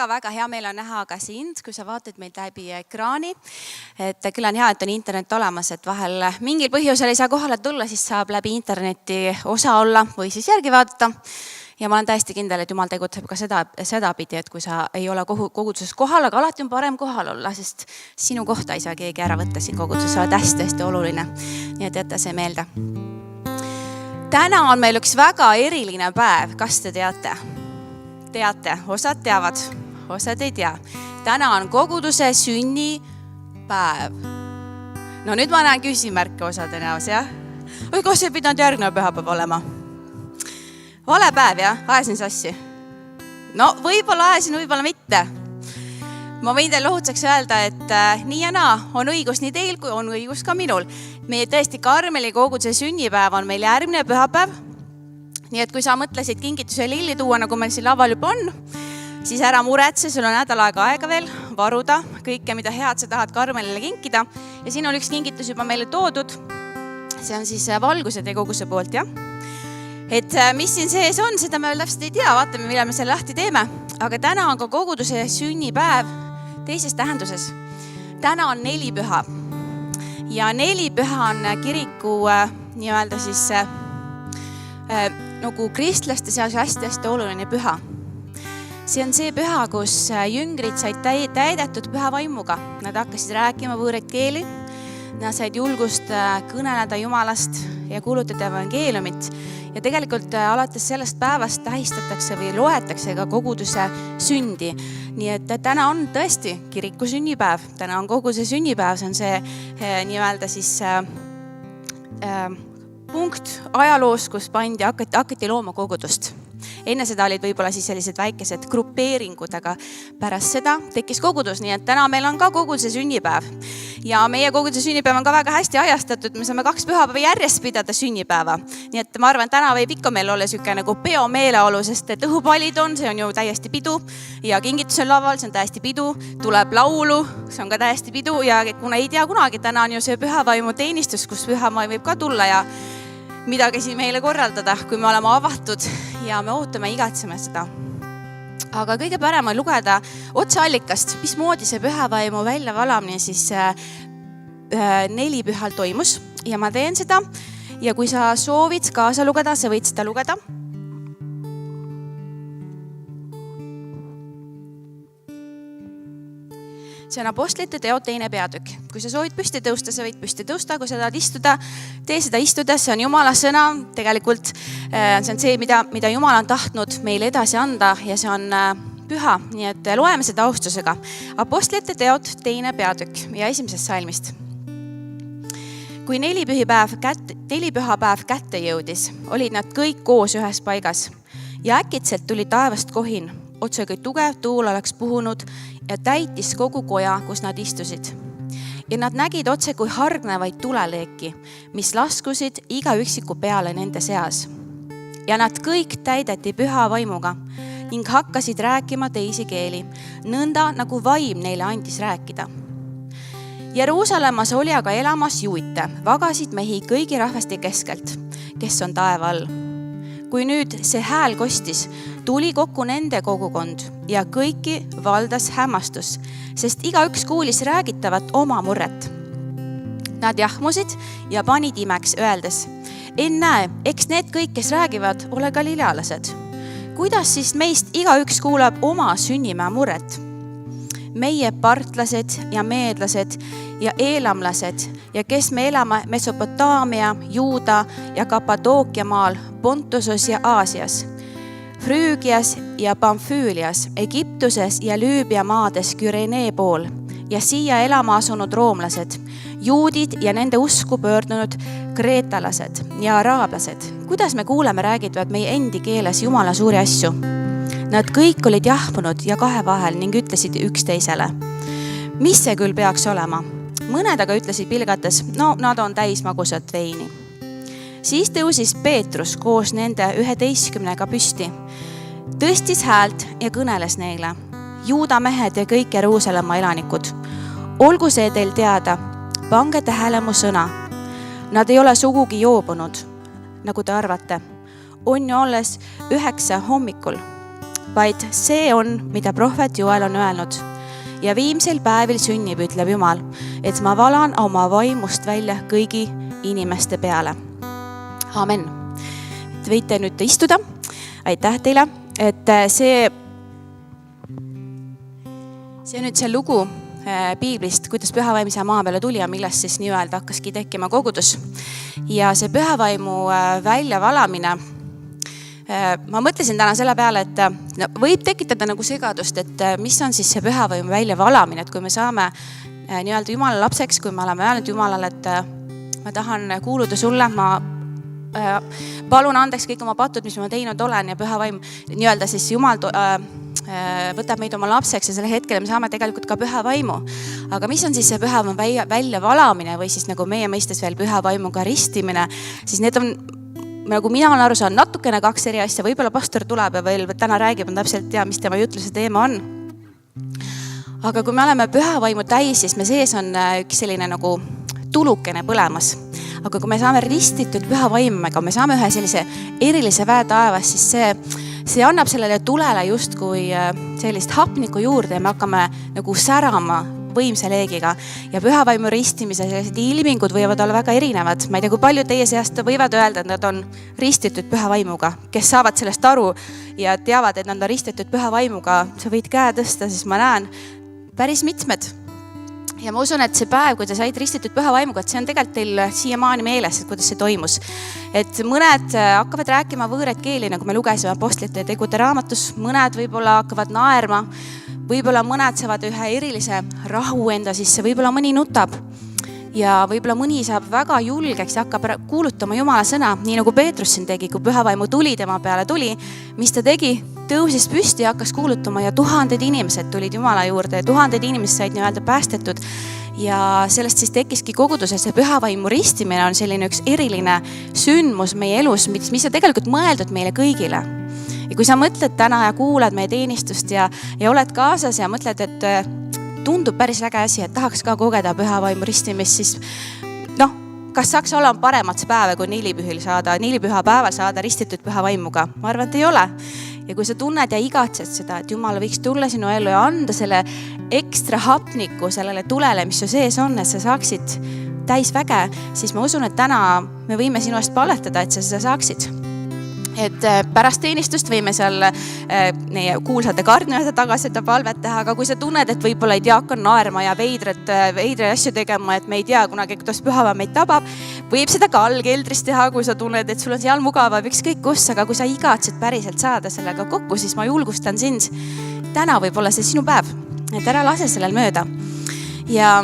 väga hea meel on näha ka sind, kui sa vaatad meid läbi ekraani. Et küll on hea, et on internet olemas, et vahel mingil põhjusel ei saa kohale tulla, siis saab läbi interneti osa olla või siis järgi vaadata. Ja ma olen täiesti kindel, et Jumal tegutseb ka sedapidi, et kui sa ei ole koguduses kohal, aga alati on parem kohal olla, sest sinu kohta ei saa keegi ära võtta siin koguduses, sa oled hästi oluline. Nii et jätta see meelde. Täna on meil üks väga eriline päev, kas te teate? Teate, osad teavad, osad ei tea. Täna on koguduse sünnipäev. No nüüd ma näen küsimärke osade näos, jah? Või kas ei pidanud järgnev pühapäev olema? Vale päev, jah? Ajasin sassi. No võib-olla ajasin, võib-olla mitte. Ma võin teile lohutuseks öelda, et nii ja naa on õigus nii teil, kui on õigus ka minul. Meie tõesti Karmeli koguduse sünnipäev on meil järgmine pühapäev. Nii et kui sa mõtlesid kingituse lilli tuua, nagu meil siin laval juba on, siis ära muretse, sul on nädal aega veel varuda kõike, mida head sa tahad Karmelile kinkida. Ja siin on üks kingitus juba meile toodud. See on siis valguse koguse poolt, jah? Et mis siin sees on, seda me veel täpselt ei tea, vaatame, mille me selle lahti teeme. Aga täna on ka koguduse sünnipäev teises tähenduses. Täna on nelipüha. Ja nelipüha on kiriku nii-öelda siis nagu kristlaste seas hästi oluline püha. See on see püha, kus jüngrid said täidetud püha vaimuga. Nad hakkasid rääkima võõraid keeli. Nad said julgust kõneleda Jumalast ja kuulutada evangeeliumit. Ja tegelikult alates sellest päevast tähistatakse või loetakse ka koguduse sündi. Nii et täna on tõesti kiriku sünnipäev. Täna on koguduse sünnipäev. See on see nii-öelda siis punkt ajaloos, kus pandi, hakati looma kogudust. Enne seda olid võib-olla siis sellised väikesed grupeeringud, aga pärast seda tekkis kogudus, nii et täna meil on ka koguduse sünnipäev. Ja meie koguduse sünnipäev on ka väga hästi ajastatud, me saame 2 pühapäeva järjest pidada sünnipäeva. Nii et ma arvan, täna võib ikka meil olla selline nagu peomeeleolu, sest et õhupallid on, see on ju täiesti pidu ja kingitus on laval, see on täiesti pidu, tuleb laulu, see on ka täiesti pidu ja kuna ei tea kunagi, täna on ju see pühavaimu teenistus, kus pühavaim võib ka tulla ja midagi siin meile korraldada, kui me oleme avatud ja me ootame, igatseme seda. Aga kõige parem on lugeda otseallikast, mismoodi see pühavaimu väljavalamine siis nelipühal toimus ja ma teen seda ja kui sa soovid kaasa lugeda, sa võid seda lugeda. See on Apostlite teod 2. peatükk. Kui sa soovid püsti tõusta, sa võid püsti tõusta. Kui sa tahad istuda, tee seda istudes. See on Jumala sõna. Tegelikult see on see, mida Jumal on tahtnud meile edasi anda ja see on püha. Nii et loeme seda austusega. Apostlite teod 2. peatükk ja 1. salmist. Kui nelipühapäev kätte jõudis, olid nad kõik koos ühes paigas ja äkitselt tuli taevast kohin. Otse kui tugev tuul oleks puhunud ja täitis kogu koja, kus nad istusid. Ja nad nägid otse kui hargnevaid tuleleeki, mis laskusid iga üksiku peale nende seas. Ja nad kõik täideti püha vaimuga ning hakkasid rääkima teisi keeli, nõnda nagu vaim neile andis rääkida. Jeruusalemmas oli aga elamas juute, vagasid mehi kõigi rahvaste keskelt, kes on taeva all. Kui nüüd see hääl kostis, tuli kokku nende kogukond ja kõiki valdas hämmastus, sest igaüks kuulis räägitavat oma murret. Nad jahmusid ja panid imeks öeldes, ennäe, eks need kõik, kes räägivad, ole galilealased. Kuidas siis meist igaüks kuulab oma sünnimaa murret? Meie partlased ja meedlased ja eelamlased ja kes me elame Mesopotaamia, Juuda ja Kapadookia maal, Pontusos ja Aasias, Früügias ja Pamfüülias, Egiptuses ja Lüübia maades Kürenee pool ja siia elama asunud roomlased, juudid ja nende usku pöördunud kreetalased ja araablased. Kuidas me kuuleme räägivad meie endi keeles Jumala suuri asju? Nad kõik olid jahmunud ja kahe vahel ning ütlesid üksteisele. Mis see küll peaks olema? Mõned aga ütlesid pilgates, no nad on täis magusat veini. Siis tõusis Peetrus koos nende 11 püsti, tõstis häält ja kõneles neile. Juuda mehed ja kõik Jeruusalemma elanikud. Olgu see teil teada, pange tähele mu sõna. Nad ei ole sugugi joobunud, nagu te arvate. On ju alles 9 hommikul. vaid see on, mida prohvet Joel on öelnud. Ja viimsel päevil sünnib, ütleb Jumal, et ma valan oma vaimust välja kõigi inimeste peale. Amen. Te võite nüüd istuda. Aitäh teile, et see on nüüd see lugu piiblist, kuidas pühavaim siia maa peale tuli ja millest siis nii-öelda hakkaski tekkima kogudus. Ja see pühavaimu väljavalamine, ma mõtlesin täna selle peale, et võib tekitada nagu segadust, et mis on siis see pühavaimu väljavalamine, et kui me saame nii-öelda Jumala lapseks, kui me oleme öelnud Jumalale, et ma tahan kuuluda sulle, ma palun andeks kõik oma patud, mis ma teinud olen ja pühavaim nii-öelda siis Jumal võtab meid oma lapseks ja selle hetkel me saame tegelikult ka pühavaimu. Aga mis on siis see pühavaimu väljavalamine või siis nagu meie mõistes veel pühavaimuga ristimine, siis need on nagu mina olen aru saanud natukene kaks eri asja, võib-olla pastor tuleb ja veel täna räägib, ma täpselt tea, mis tema jutluse teema on. Aga kui me oleme pühavaimu täis, siis me sees on üks selline nagu tulukene põlemas. Aga kui me saame ristitud pühavaimuga, me saame ühe sellise erilise väe taevas, siis see annab sellele tulele justkui sellist hapnikku juurde ja me hakkame nagu särama võimsa leegiga ja pühavaimu ristimise sellised ilmingud võivad olla väga erinevad. Ma ei tea, kui palju teie seast võivad öelda, et nad on ristitud pühavaimuga, kes saavad sellest aru ja teavad, et nad on ristitud pühavaimuga. Sa võid käe tõsta, siis ma näen päris mitmed. Ja ma usun, et see päev, kui te said ristitud pühavaimuga, et see on tegelikult teil siiamaani meeles, et kuidas see toimus. Et mõned hakkavad rääkima võõraid keeli, nagu me lugesime apostlite tegude raamatus, mõned võib-olla hakkavad naerma, võib-olla mõned saavad ühe erilise rahu enda sisse, võib-olla mõni nutab ja võib-olla mõni saab väga julgeks ja hakkab kuulutama Jumala sõna, nii nagu Peetrus siin tegi, kui pühavaimu tuli tema peale tuli, mis ta tegi, tõusis püsti ja hakkas kuulutama ja tuhanded inimesed tulid Jumala juurde ja tuhanded inimesed said nii-öelda päästetud ja sellest siis tekkiski koguduses see pühavaimu ristimine on selline üks eriline sündmus meie elus, mis on tegelikult mõeldud meile kõigile. Ja kui sa mõtled täna ja kuulad meie teenistust ja oled kaasas ja mõtled, et tundub päris äge asi, et tahaks ka kogeda pühavaimu ristimist, siis kas saaks olla paremat päeva, kui nilipüha päeval saada ristitud pühavaimuga? Ma arvan, et ei ole. Ja kui sa tunned ja igatsed seda, et Jumal võiks tulla sinu ellu ja anda selle ekstra hapniku sellele tulele, mis su sees on, et sa saaksid täis väge, siis ma usun, et täna me võime sinu eest palvetada, et sa seda saaksid. Et pärast teenistust võime seal kuulsate kardinate taga seda palvet teha, aga kui sa tunned, et võib-olla ei tea, hakkan naerma ja veidre asju tegema, et me ei tea kunagi, kuidas pühava meid tabab, võib seda ka allkeldris teha, kui sa tunned, et sul on seal mugav, ükskõik kus, aga kui sa igatsed päriselt saada sellega kokku, siis ma julgustan sind. Täna võib olla see sinu päev, et ära lase sellel mööda. Ja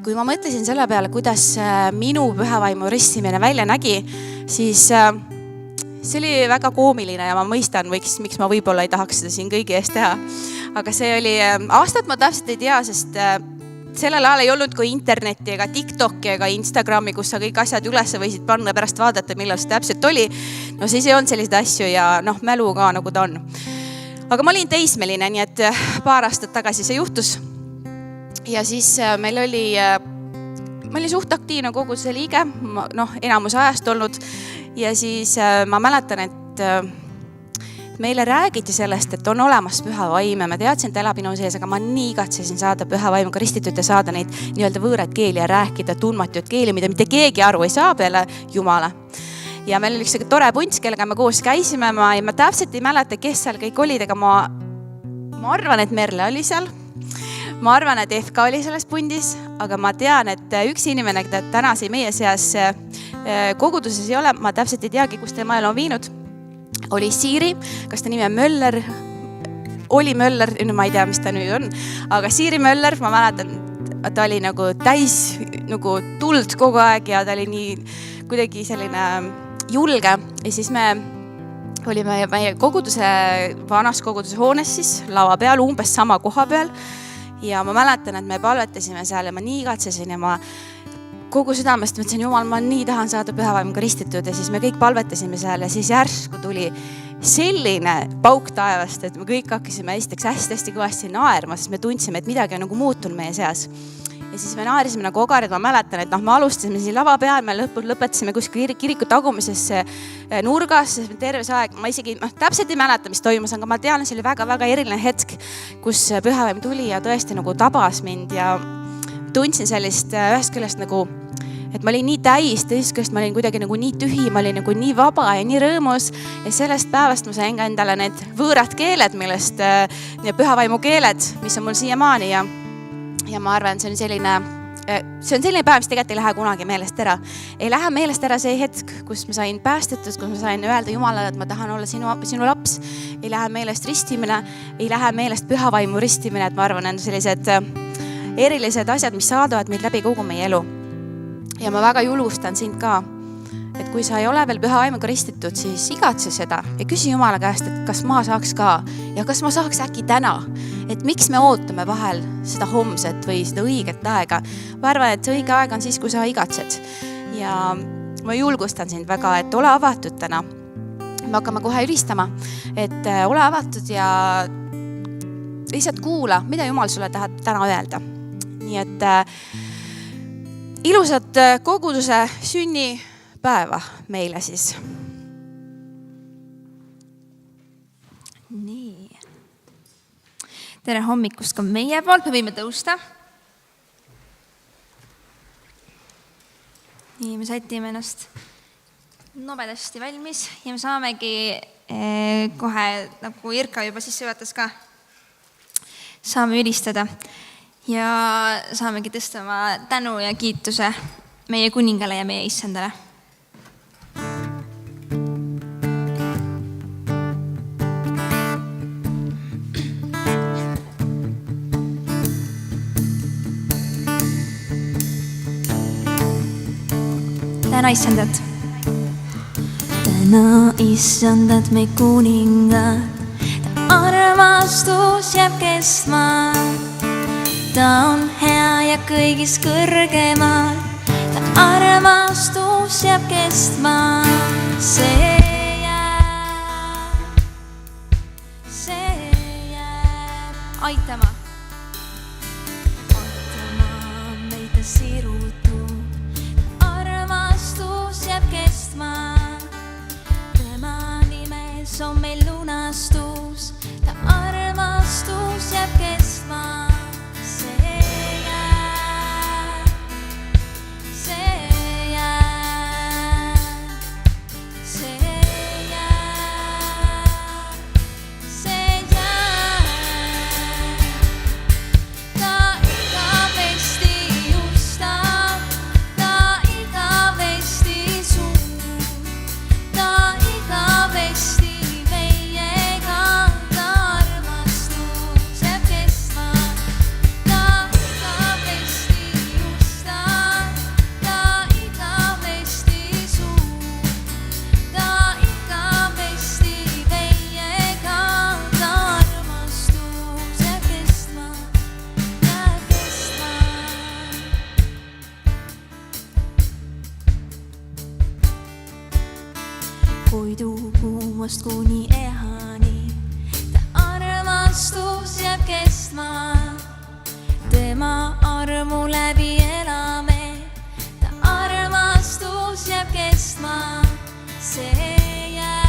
kui ma mõtlesin selle peale, kuidas minu pühavaimu ristimine välja nägi, siis see oli väga koomiline ja ma mõistan, miks ma võib-olla ei tahaks seda siin kõigi eest teha. Aga see oli aastat ma täpselt ei tea, sest sellel ajal ei olnud kui internetti ega TikToki ega Instagrami, kus sa kõik asjad üles võisid panna ja pärast vaadata, millal see täpselt oli. No siis ei olnud selliseid asju ja mälu ka nagu ta on. Aga ma olin teismeline, nii et paar aastat tagasi see juhtus. Ja siis meil oli suht aktiivne koguduse liige, enamus ajast olnud. Ja siis ma mäletan, et meile räägiti sellest, et on olemas pühavaim ja ma teadsin, et elab minu sees, aga ma nii igatsesin saada pühavaimuga ristitud ja saada neid nii-öelda võõraid keeli ja rääkida tundmatut keeli, mida mitte keegi aru ei saa peale Jumala. Ja meil oli üks tore punts, kellega me koos käisime, ma täpselt ei mäleta, kes seal kõik olid, aga ma arvan, et Merle oli seal. Ma arvan, et FK oli selles pundis, aga ma tean, et üks inimene, keda tänasi meie seas koguduses ei ole, ma täpselt ei teagi, kus tema elu on viinud, oli Siiri, kas ta nimi on Möller, oli Möller, ma ei tea, mis ta nüüd on, aga Siiri Möller, ma mäletan, ta oli nagu täis nagu tuld kogu aeg ja ta oli nii kuidagi selline julge ja siis me olime meie vanas koguduse hoones siis lava peal, umbes sama koha peal ja ma mäletan, et me palvetasime seal ja ma nii igatsesin ja ma kogu südamest mõtlesin, Jumal, ma nii tahan saada pühavaimuga ristitud ja siis me kõik palvetasime seal ja siis järsku tuli selline pauk taevast, et me kõik hakkasime esiteks hästi kõvasti naerma, sest me tundsime, et midagi on nagu muutunud meie seas. Ja ja siis me naarisime nagu ogarid, ma mäletan, et me alustasime siin lava peal, me lõpetasime kuskil kiriku tagumises nurgas, terve see aeg, ma isegi täpselt ei mäleta, mis toimus, aga ma tean, see oli väga-väga eriline hetk, kus pühavaim tuli ja tõesti nagu tabas mind ja tundsin sellist ühest küljest nagu, et ma olin nii täis, teisest küljest ma olin kuidagi nagu nii tühi, ma olin nagu nii vaba ja nii rõõmus ja sellest päevast ma sain ka endale need võõrad keeled, millest pühavaimu keeled, mis on mul siiamaani ja ma arvan, see on selline päev, mis tegelikult ei lähe kunagi meelest ära. Ei lähe meelest ära see hetk, kus ma sain päästetud, kus ma sain öelda Jumalale, et ma tahan olla sinu laps. Ei lähe meelest ristimine, ei lähe meelest pühavaimu ristimine, et ma arvan, on sellised erilised asjad, mis saadavad meid läbi kogu meie elu. Ja ma väga julgustan sind ka, et kui sa ei ole veel pühavaimuga ristitud, siis igatse seda ja küsi Jumala käest, et kas ma saaks ka ja kas ma saaks äkki täna, et miks me ootame vahel seda homset või seda õiget aega. Ma arvan, et see õige aeg on siis, kui sa igatsed ja ma julgustan sind väga, et ole avatud täna. Me hakkame kohe ülistama, et ole avatud ja lihtsalt kuula, mida Jumal sulle tahab täna öelda. Nii et ilusat koguduse sünnipäeva meile siis. Nii. Tere hommikust ka meie poolt, me võime tõusta. Nii, me sätime ennast nobedasti valmis ja me saamegi kohe, nagu Irka juba sisse juhatas ka, saame ülistada. Ja saamegi tõsta oma tänu ja kiituse meie kuningale ja meie issandale. Täna issandat. Täna issandat me kuningad, ta armastus jääb kestma. Ta on hea ja kõigis kõrgemal, ta armastus jääb kestma. See jääb aitama meid ta sirutu. Ta armastus jääb kestma, tema nimes on meil lunastus. Ta armastus jääb kestma. Kuumast kuni ehani, ta armastus jääb kestma. Tema armu läbi elame, ta armastus jääb kestma. See jääb.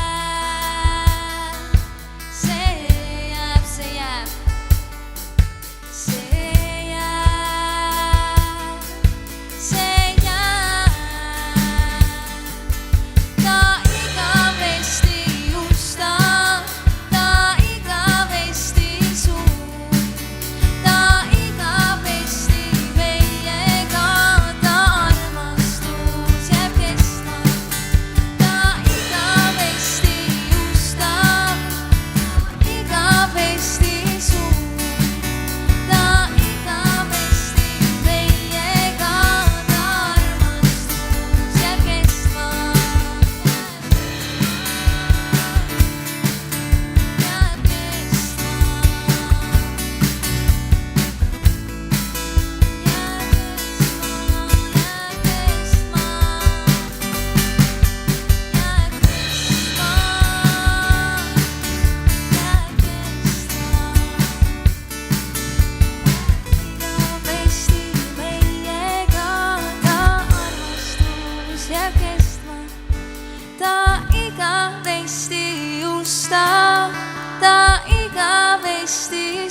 Ta igavesti justab.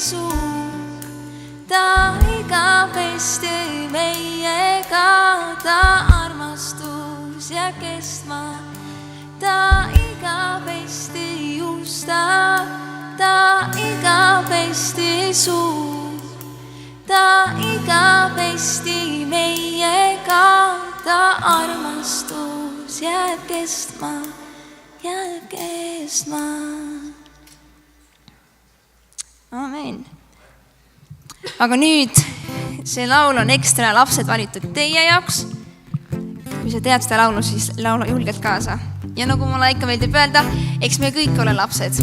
suur, ta igavesti meiega, ta armastus jääb kestma, ta igavesti justab, ta igavesti suur, ta igavesti meiega, ta armastus jääb kestma, jääb kestma. Amen. Aga nüüd see laul on ekstra lapsed valitud teie jaoks. Kui sa tead seda laulu, siis laula julgelt kaasa. Ja nagu mulle ikka meeldib öelda, eks me kõik ole lapsed.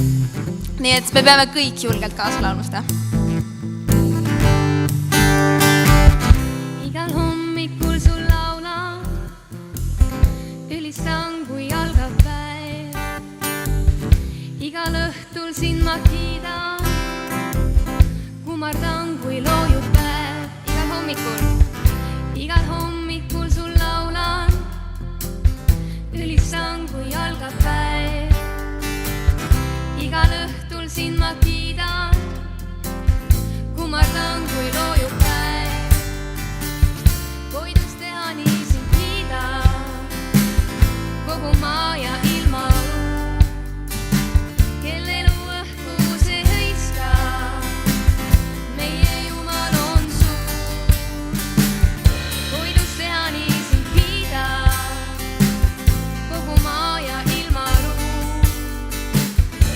Nii et me peame kõik julgelt kaasa laulma seda. Igal hommikul sul laulan, ülistan, kui algab päev. Igal õhtul sind ma kiidan, kummardan, kui loojub päev. Igal hommikul sul laulan, ülistan, kui algab päev. Igal õhtul sind ma kiidan, kummardan, kui loojub päev. Koidus teha nii sind kiidan, kogu maa ja ilma luu, kelle elu õhku see hõiskab. Meie Jumal on suur, koidus teha nii sind kiidan, kogu maa ja ilma luu,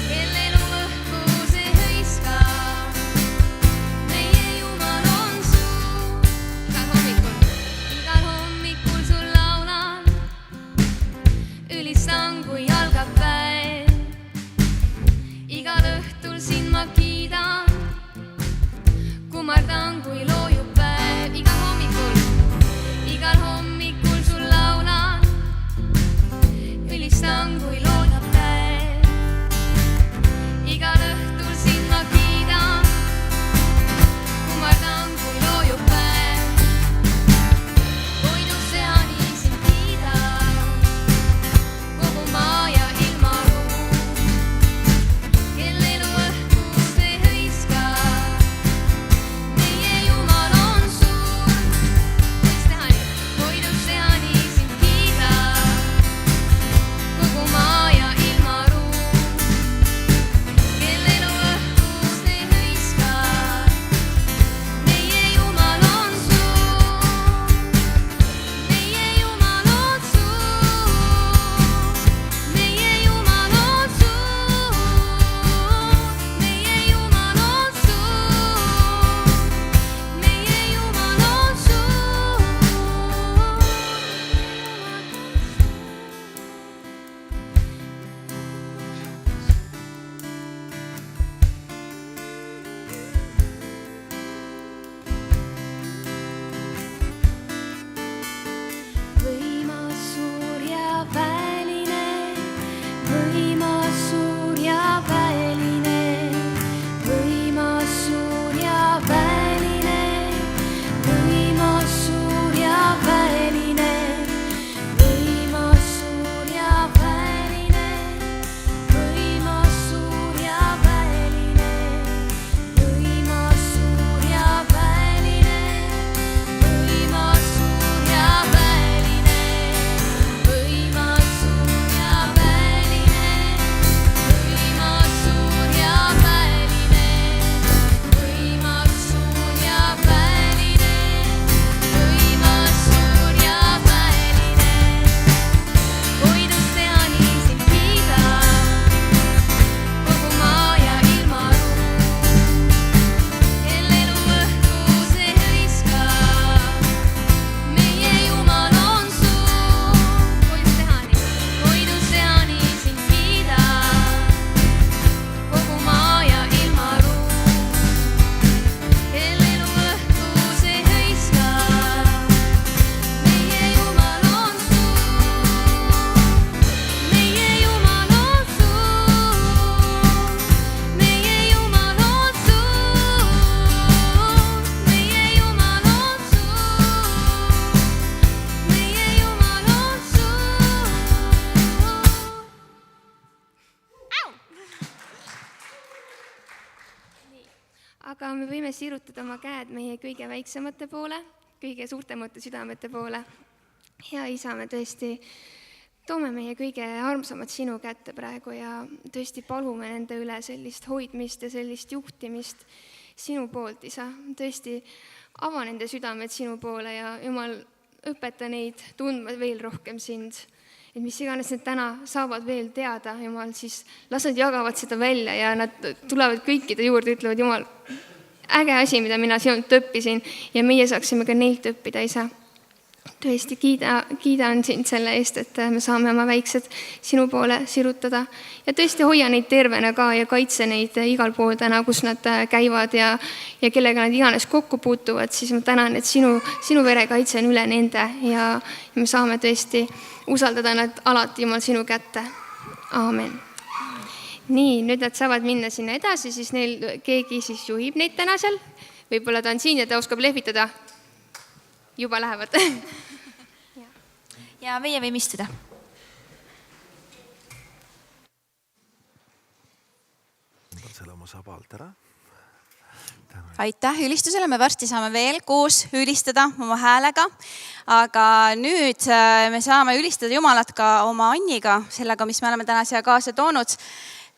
kelle elu õhku see hõiskab. aga me võime sirutada oma käed meie kõige väiksemate poole, kõige suurtemate südamete poole. Hea Isa, me tõesti toome meie kõige armsamad sinu kätte praegu ja tõesti palume nende üle sellist hoidmist ja sellist juhtimist sinu poolt, Isa. Tõesti ava nende südamed sinu poole ja Jumal, õpeta neid tundma veel rohkem sind. Et mis iganes need täna saavad veel teada, Jumal, siis las nad jagavad seda välja ja nad tulevad kõikide juurde, ütlevad, Jumal, äge asi, mida mina sinult õppisin ja meie saaksime ka neilt õppida, Isa. Tõesti kiidan sind selle eest, et me saame oma väiksed sinu poole sirutada ja tõesti hoia neid tervena ka ja kaitse neid igal pool täna, kus nad käivad ja kellega nad iganes kokku puutuvad, siis ma tänan, et sinu verekaitse on üle nende ja me saame tõesti usaldada nad alati, Jumal, sinu kätte. Aamen. Nii, nüüd nad saavad minna sinna edasi, siis neil keegi siis juhib neid täna seal. Võib-olla ta on siin ja ta oskab lehvitada. Juba lähevad. Ja meie võime istuda. Selle oma sabalt ära. Aitäh ülistusele, me varsti saame veel koos ülistada oma häälega, aga nüüd me saame ülistada Jumalat ka oma Anniga, sellega, mis me oleme täna siia kaasa toonud.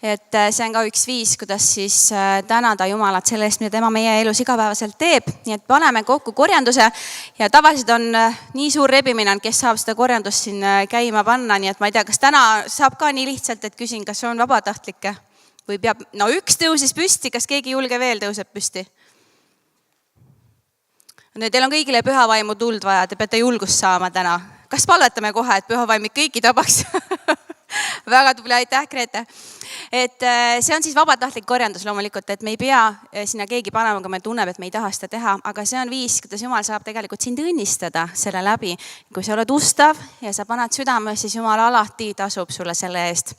Et see on ka üks viis, kuidas siis tänada Jumalat selle eest, mida tema meie elus igapäevaselt teeb. Nii et paneme kokku korjanduse ja tavaliselt on nii suur rebimine, kes saab seda korjandust siin käima panna. Nii et ma ei tea, kas täna saab ka nii lihtsalt, et küsin, kas on vabatahtlikke või peab, no üks tõusis püsti, kas keegi julge veel tõuseb püsti? Teil on kõigile pühavaimu tuld vaja, te peate julgust saama täna. Kas palvetame kohe, et pühavaimid kõiki tabaks? Väga tubli, aitäh, Grete. Et see on siis vabatahtlik korjandus loomulikult, et me ei pea sinna keegi panema, kui me tunneb, et me ei taha seda teha, aga see on viis, kuidas Jumal saab tegelikult sind õnnistada selle läbi. Kui sa oled ustav ja sa paned südame, siis Jumal alati tasub sulle selle eest.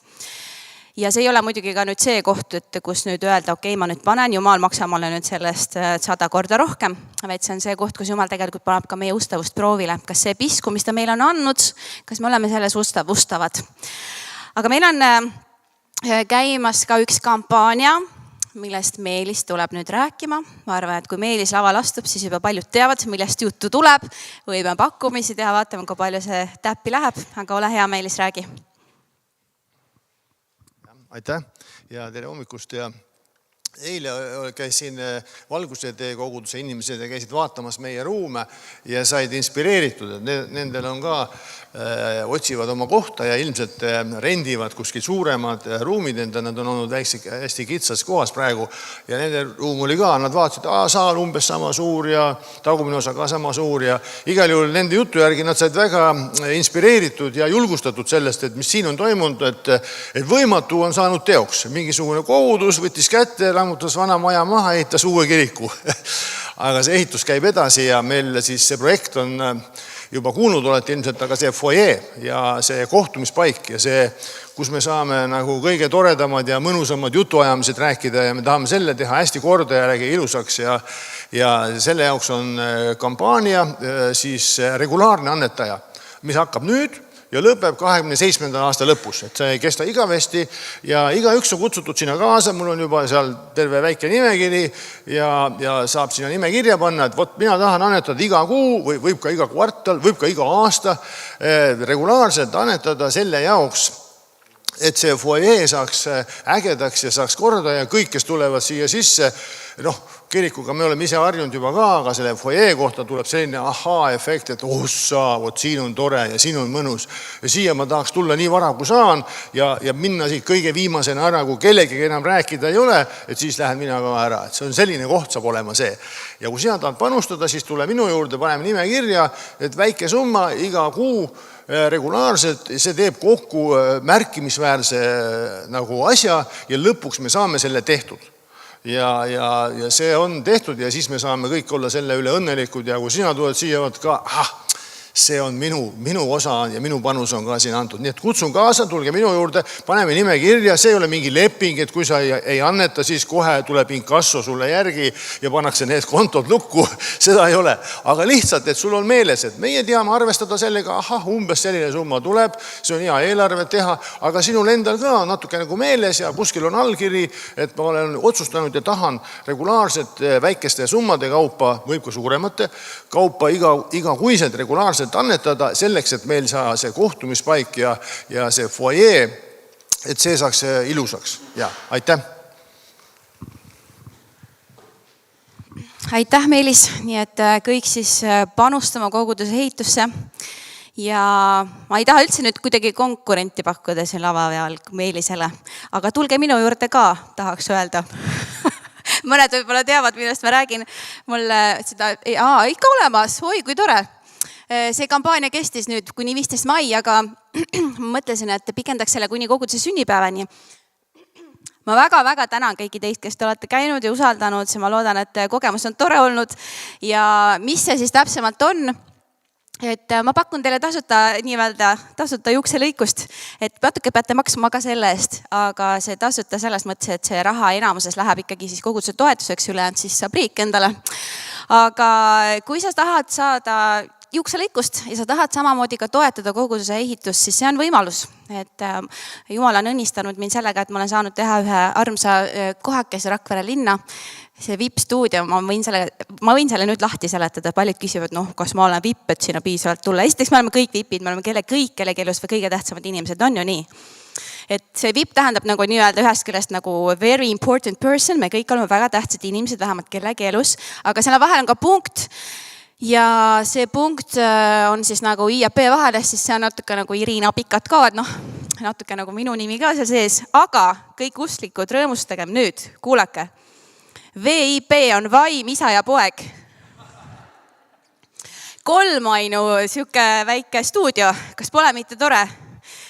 Ja see ei ole muidugi ka nüüd see koht, et kus nüüd öelda, okei, ma nüüd panen, Jumal maksa mulle nüüd sellest 100 korda rohkem, vaid see on see koht, kus Jumal tegelikult paneb ka meie ustavust proovile. Kas see pisku, mis ta meile on andnud, kas me oleme selles ustavad? Aga meil on käimas ka üks kampaania, millest Meelis tuleb nüüd rääkima. Ma arvan, et kui Meelis laval astub, siis juba paljud teavad, millest juttu tuleb. Võime pakkumisi teha, vaatame, kui palju see täppi läheb. Aga ole hea, Meelis, räägi. Aitäh ja tere hommikust ja eile käisin Valgusede koguduse inimesed ja käisid vaatamas meie ruume ja said inspireeritud, et nendel on ka otsivad oma kohta ja ilmselt rendivad kuskil suuremad ruumid enda, nad on olnud hästi kitsas kohas praegu ja nende ruum oli ka, nad vaatasid, saal umbes sama suur ja tagumine osa ka sama suur ja igal juhul nende jutu järgi nad said väga inspireeritud ja julgustatud sellest, et mis siin on toimunud, et võimatu on saanud teoks. Mingisugune kogudus võttis kätte, lammutas vana maja maha, ehitas uue kiriku. Aga see ehitus käib edasi ja meil siis see projekt on juba kuulnud olete ilmselt, aga see foyer ja see kohtumispaik ja see, kus me saame nagu kõige toredamad ja mõnusamad jutuajamised rääkida ja me tahame selle teha hästi korda ja räägi ilusaks ja selle jaoks on kampaania siis regulaarne annetaja, mis hakkab nüüd ja lõpeb 27. aasta lõpus, et see ei kesta igavesti ja igaüks on kutsutud sinna kaasa, mul on juba seal terve väike nimekiri ja saab sinna nimekirja panna, et vot mina tahan annetada iga kuu või võib ka iga kvartal, võib ka iga aasta regulaarselt annetada selle jaoks, et see foyer saaks ägedaks ja saaks korda ja kõik, kes tulevad siia sisse, kirikuga me oleme ise harjunud juba ka, aga selle foyer kohta tuleb selline ahaa-efekt, et vot siin on tore ja siin on mõnus. Ja siia ma tahaks tulla nii vara, kui saan ja minna siit kõige viimasena ära, kui kellegi enam rääkida ei ole, et siis lähen mina ka ära. Et see on selline koht saab olema see. Ja kui sina tahad panustada, siis tule minu juurde, paneme nime kirja, et väike summa iga kuu regulaarselt, see teeb kokku märkimisväärse nagu asja ja lõpuks me saame selle tehtud. Ja see on tehtud ja siis me saame kõik olla selle üle õnnelikud ja kui sina tuled siia, ka see on minu osa ja minu panus on ka siin antud. Nii et kutsun kaasa, tulge minu juurde, paneme nime kirja, see ei ole mingi leping, et kui sa ei anneta, siis kohe tuleb inkasso sulle järgi ja pannakse need kontod lukku. Seda ei ole. Aga lihtsalt, et sul on meeles, et meie teame arvestada sellega, umbes selline summa tuleb, see on hea eelarve teha, aga sinul endal ka on natuke nagu meeles ja kuskil on allkiri, et ma olen otsustanud ja tahan regulaarselt väikeste summade kaupa, võib ka suuremate kaupa iga kuiselt regulaarselt annetada selleks, et meil see kohtumispaik ja see foyer, et see saaks ilusaks. Ja, aitäh! Aitäh, Meelis! Nii et kõik siis panustama koguduse ehitusse ja ma ei taha üldse nüüd kuidagi konkurenti pakkuda siin lava peal Meelisele, aga tulge minu juurde ka, tahaks öelda. Mõned võib-olla teavad, millest ma räägin. Mulle seda, ikka olemas, oi kui tore. See kampaania kestis nüüd kuni 15. mai, aga mõtlesin, et pikendaks selle kuni koguduse sünnipäevani. Ma väga tänan kõiki teist, kes te olete käinud ja usaldanud, ma loodan, et kogemus on tore olnud. Ja mis see siis täpsemalt on? Et ma pakun teile tasuta juukselõikust, et natuke peate maksma ka selle eest, aga see tasuta selles mõttes, et see raha enamuses läheb ikkagi siis koguduse toetuseks ülejäänud, siis saab riik endale. Aga kui sa tahad saada juukselõikust ja sa tahad samamoodi ka toetada koguduse ehitust, siis see on võimalus. Et Jumal on õnnistanud mind sellega, et ma olen saanud teha ühe armsa kohakese Rakvere linna. See VIP-stuudio, ma võin selle nüüd lahti seletada. Paljud küsivad, kas ma olen VIP, et sinna piisavalt tulla. Esiteks me oleme kõik VIPid, me oleme kellegi elus või kõige tähtsamad inimesed, on ju nii. Et see VIP tähendab nagu nii-öelda ühest küljest nagu very important person, me kõik oleme väga tähtsad inimesed, vähemalt kellegi elus, aga selle vahel on ka punkt. Ja see punkt on siis nagu IAP vahel, siis see on natuke nagu Irina Pikat ka, natuke nagu minu nimi ka seal sees, aga kõik usklikud rõõmustagem nüüd, kuulake. VIP on vaim, isa ja poeg. 3 ainu siuke väike stuudio, kas pole mitte tore?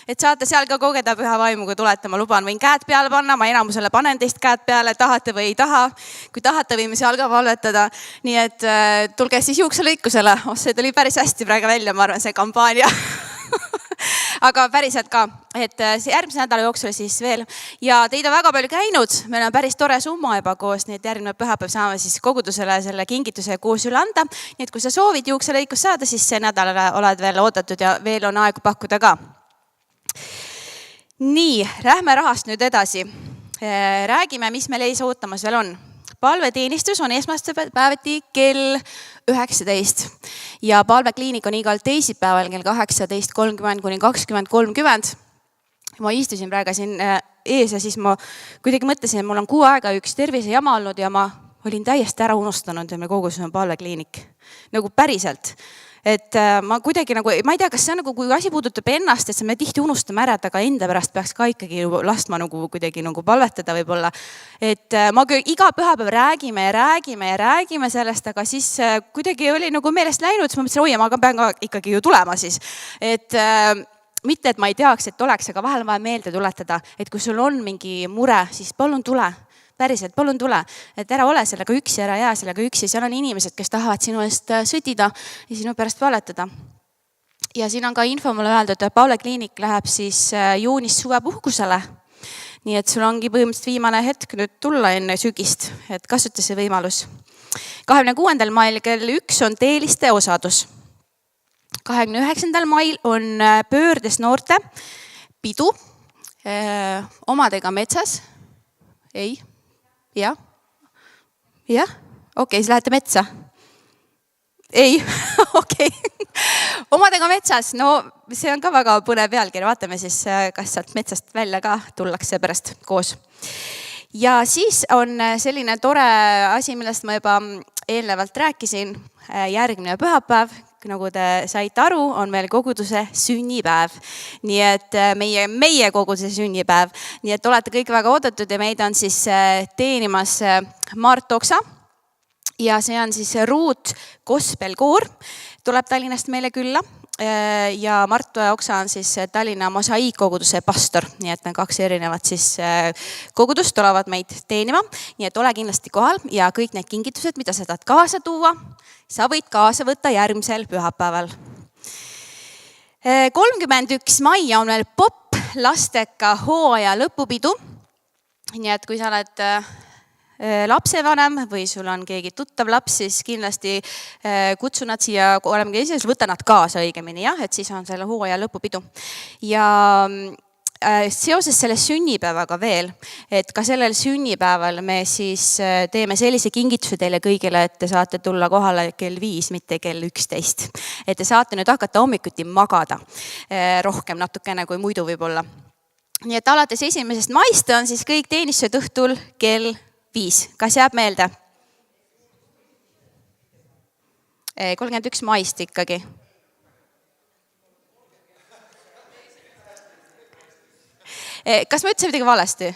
Et saate seal ka kogeda püha vaimu, kui tulete, ma luban, võin käed peale panna, ma enamusele panen teist käed peale, tahate või ei taha. Kui tahate, võime seal ka valvetada. Nii et tulge siis juukselõikusele. See tuli päris hästi praegu välja, ma arvan, see kampaania. Aga päriselt ka, et järgmise nädala jooksul siis veel. Ja teid on väga palju käinud, meil on päris tore summa juba koos, nii et järgmine pühapäev saame siis kogudusele selle kingituse koos üle anda. Nii et kui sa soovid juukselõikust saada, siis see nädal oled veel oodatud ja veel on aegu pakkuda ka. Nii, lähme rahast nüüd edasi. Räägime, mis meil ees ootamas veel on. Palveteenistus on esmaspäeviti kell 19 ja palvekliinik on igal teisipäeval kell 18.30 kuni 20.30. Ma istusin praegu siin ees ja siis ma kuidagi mõtlesin, et mul on 6 aega üks tervisejama olnud ja ma olin täiesti ära unustanud, et meil kogudus on palvekliinik. Nagu päriselt. Et ma kuidagi nagu, ma ei tea, kas see on nagu, kui asi puudutab ennast, et me tihti unustame ära, et aga enda pärast peaks ka ikkagi lastma nagu kuidagi nagu palvetada võib-olla. Et ma küll iga pühapäev räägime sellest, aga siis kuidagi oli nagu meelest läinud, siis ma mõtlesin, oi, ma pean ka ikkagi ju tulema siis. Et mitte, et ma ei teaks, et oleks, aga vahel on vaja meelde tuletada, et kui sul on mingi mure, siis palun tule. Päriselt, palun tule, et ära ole sellega üksi, ära jää sellega üksi. Seal on inimesed, kes tahavad sinu eest sõdida ja sinu pärast valetada. Ja siin on ka info mulle öeldud, et palvekliinik läheb siis juunis suvepuhkusele. Nii et sul ongi põhimõtteliselt viimane hetk nüüd tulla enne sügist, et kasuta see võimalus. 26. mail kell 1 on teeliste osadus. 29. mail on pöördes noorte pidu omadega metsas. Ei. Jah. Okei, siis lähete metsa. Ei, okei. Omadega metsas, no see on ka väga põnev pealkiri. Vaatame siis, kas sealt metsast välja ka tullakse pärast koos. Ja siis on selline tore asi, millest ma juba eelnevalt rääkisin. Järgmine pühapäev, nagu te saite aru, on meil koguduse sünnipäev. Nii et meie koguduse sünnipäev. Nii et olete kõik väga oodatud ja meid on siis teenimas Mart Oksa. Ja see on siis Ruut Gospelkoor. Tuleb Tallinnast meile külla. Ja Mart Oksa on siis Tallinna Mosaiikkoguduse pastor. Nii et need 2 erinevat siis kogudust tulevad meid teenima. Nii et ole kindlasti kohal ja kõik need kingitused, mida sa tahad kaasa tuua, sa võid kaasa võtta järgmisel pühapäeval. 31. mai on meil Pop lasteka hooaja lõpupidu. Nii et kui sa oled lapsevanem või sul on keegi tuttav laps, siis kindlasti kutsu nad siia, oleme esimesel, võta nad kaasa õigemini, jah, et siis on selle hooaja lõpupidu. Ja seoses selle sünnipäevaga veel, et ka sellel sünnipäeval me siis teeme sellise kingituse teile kõigile, et te saate tulla kohale kell 5, mitte kell 11. Et te saate nüüd hakata hommikuti magada rohkem natukene kui muidu võib-olla. Nii et alates 1. maist on siis kõik teenistused õhtul kell 5. Kas jääb meelde? 31. maist ikkagi. Kas ma ütlesin midagi valesti?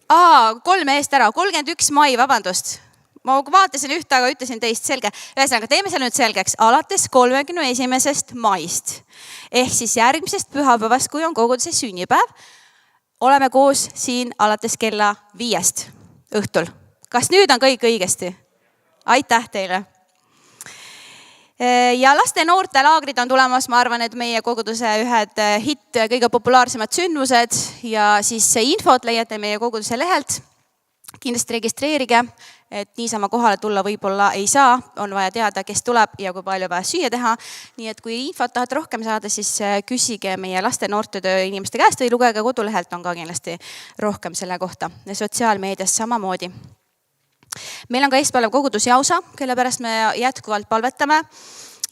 3 eest ära. 31. mai, vabandust. Ma vaatasin ühte, aga ütlesin teist, selge. Ühesõnaga, teeme selle nüüd selgeks. Alates 31. maist. Ehk siis järgmisest pühapäevast, kui on koguduse sünnipäev, oleme koos siin alates kella 5 õhtul. Kas nüüd on kõik õigesti? Aitäh teile! Ja laste noorte laagrid on tulemas, ma arvan, et meie koguduse ühed kõige populaarsemad sündmused ja siis infot leiate meie koguduse lehelt. Kindlasti registreerige, et niisama kohale tulla võib-olla ei saa, on vaja teada, kes tuleb ja kui palju vaja süüa teha. Nii et kui infot tahad rohkem saada, siis küsige meie laste noortetöö inimeste käest või lugege kodulehelt, on ka kindlasti rohkem selle kohta. Ja sotsiaalmeedias samamoodi. Meil on ka esmaspäeval kogudus Jausa, kelle pärast me jätkuvalt palvetame.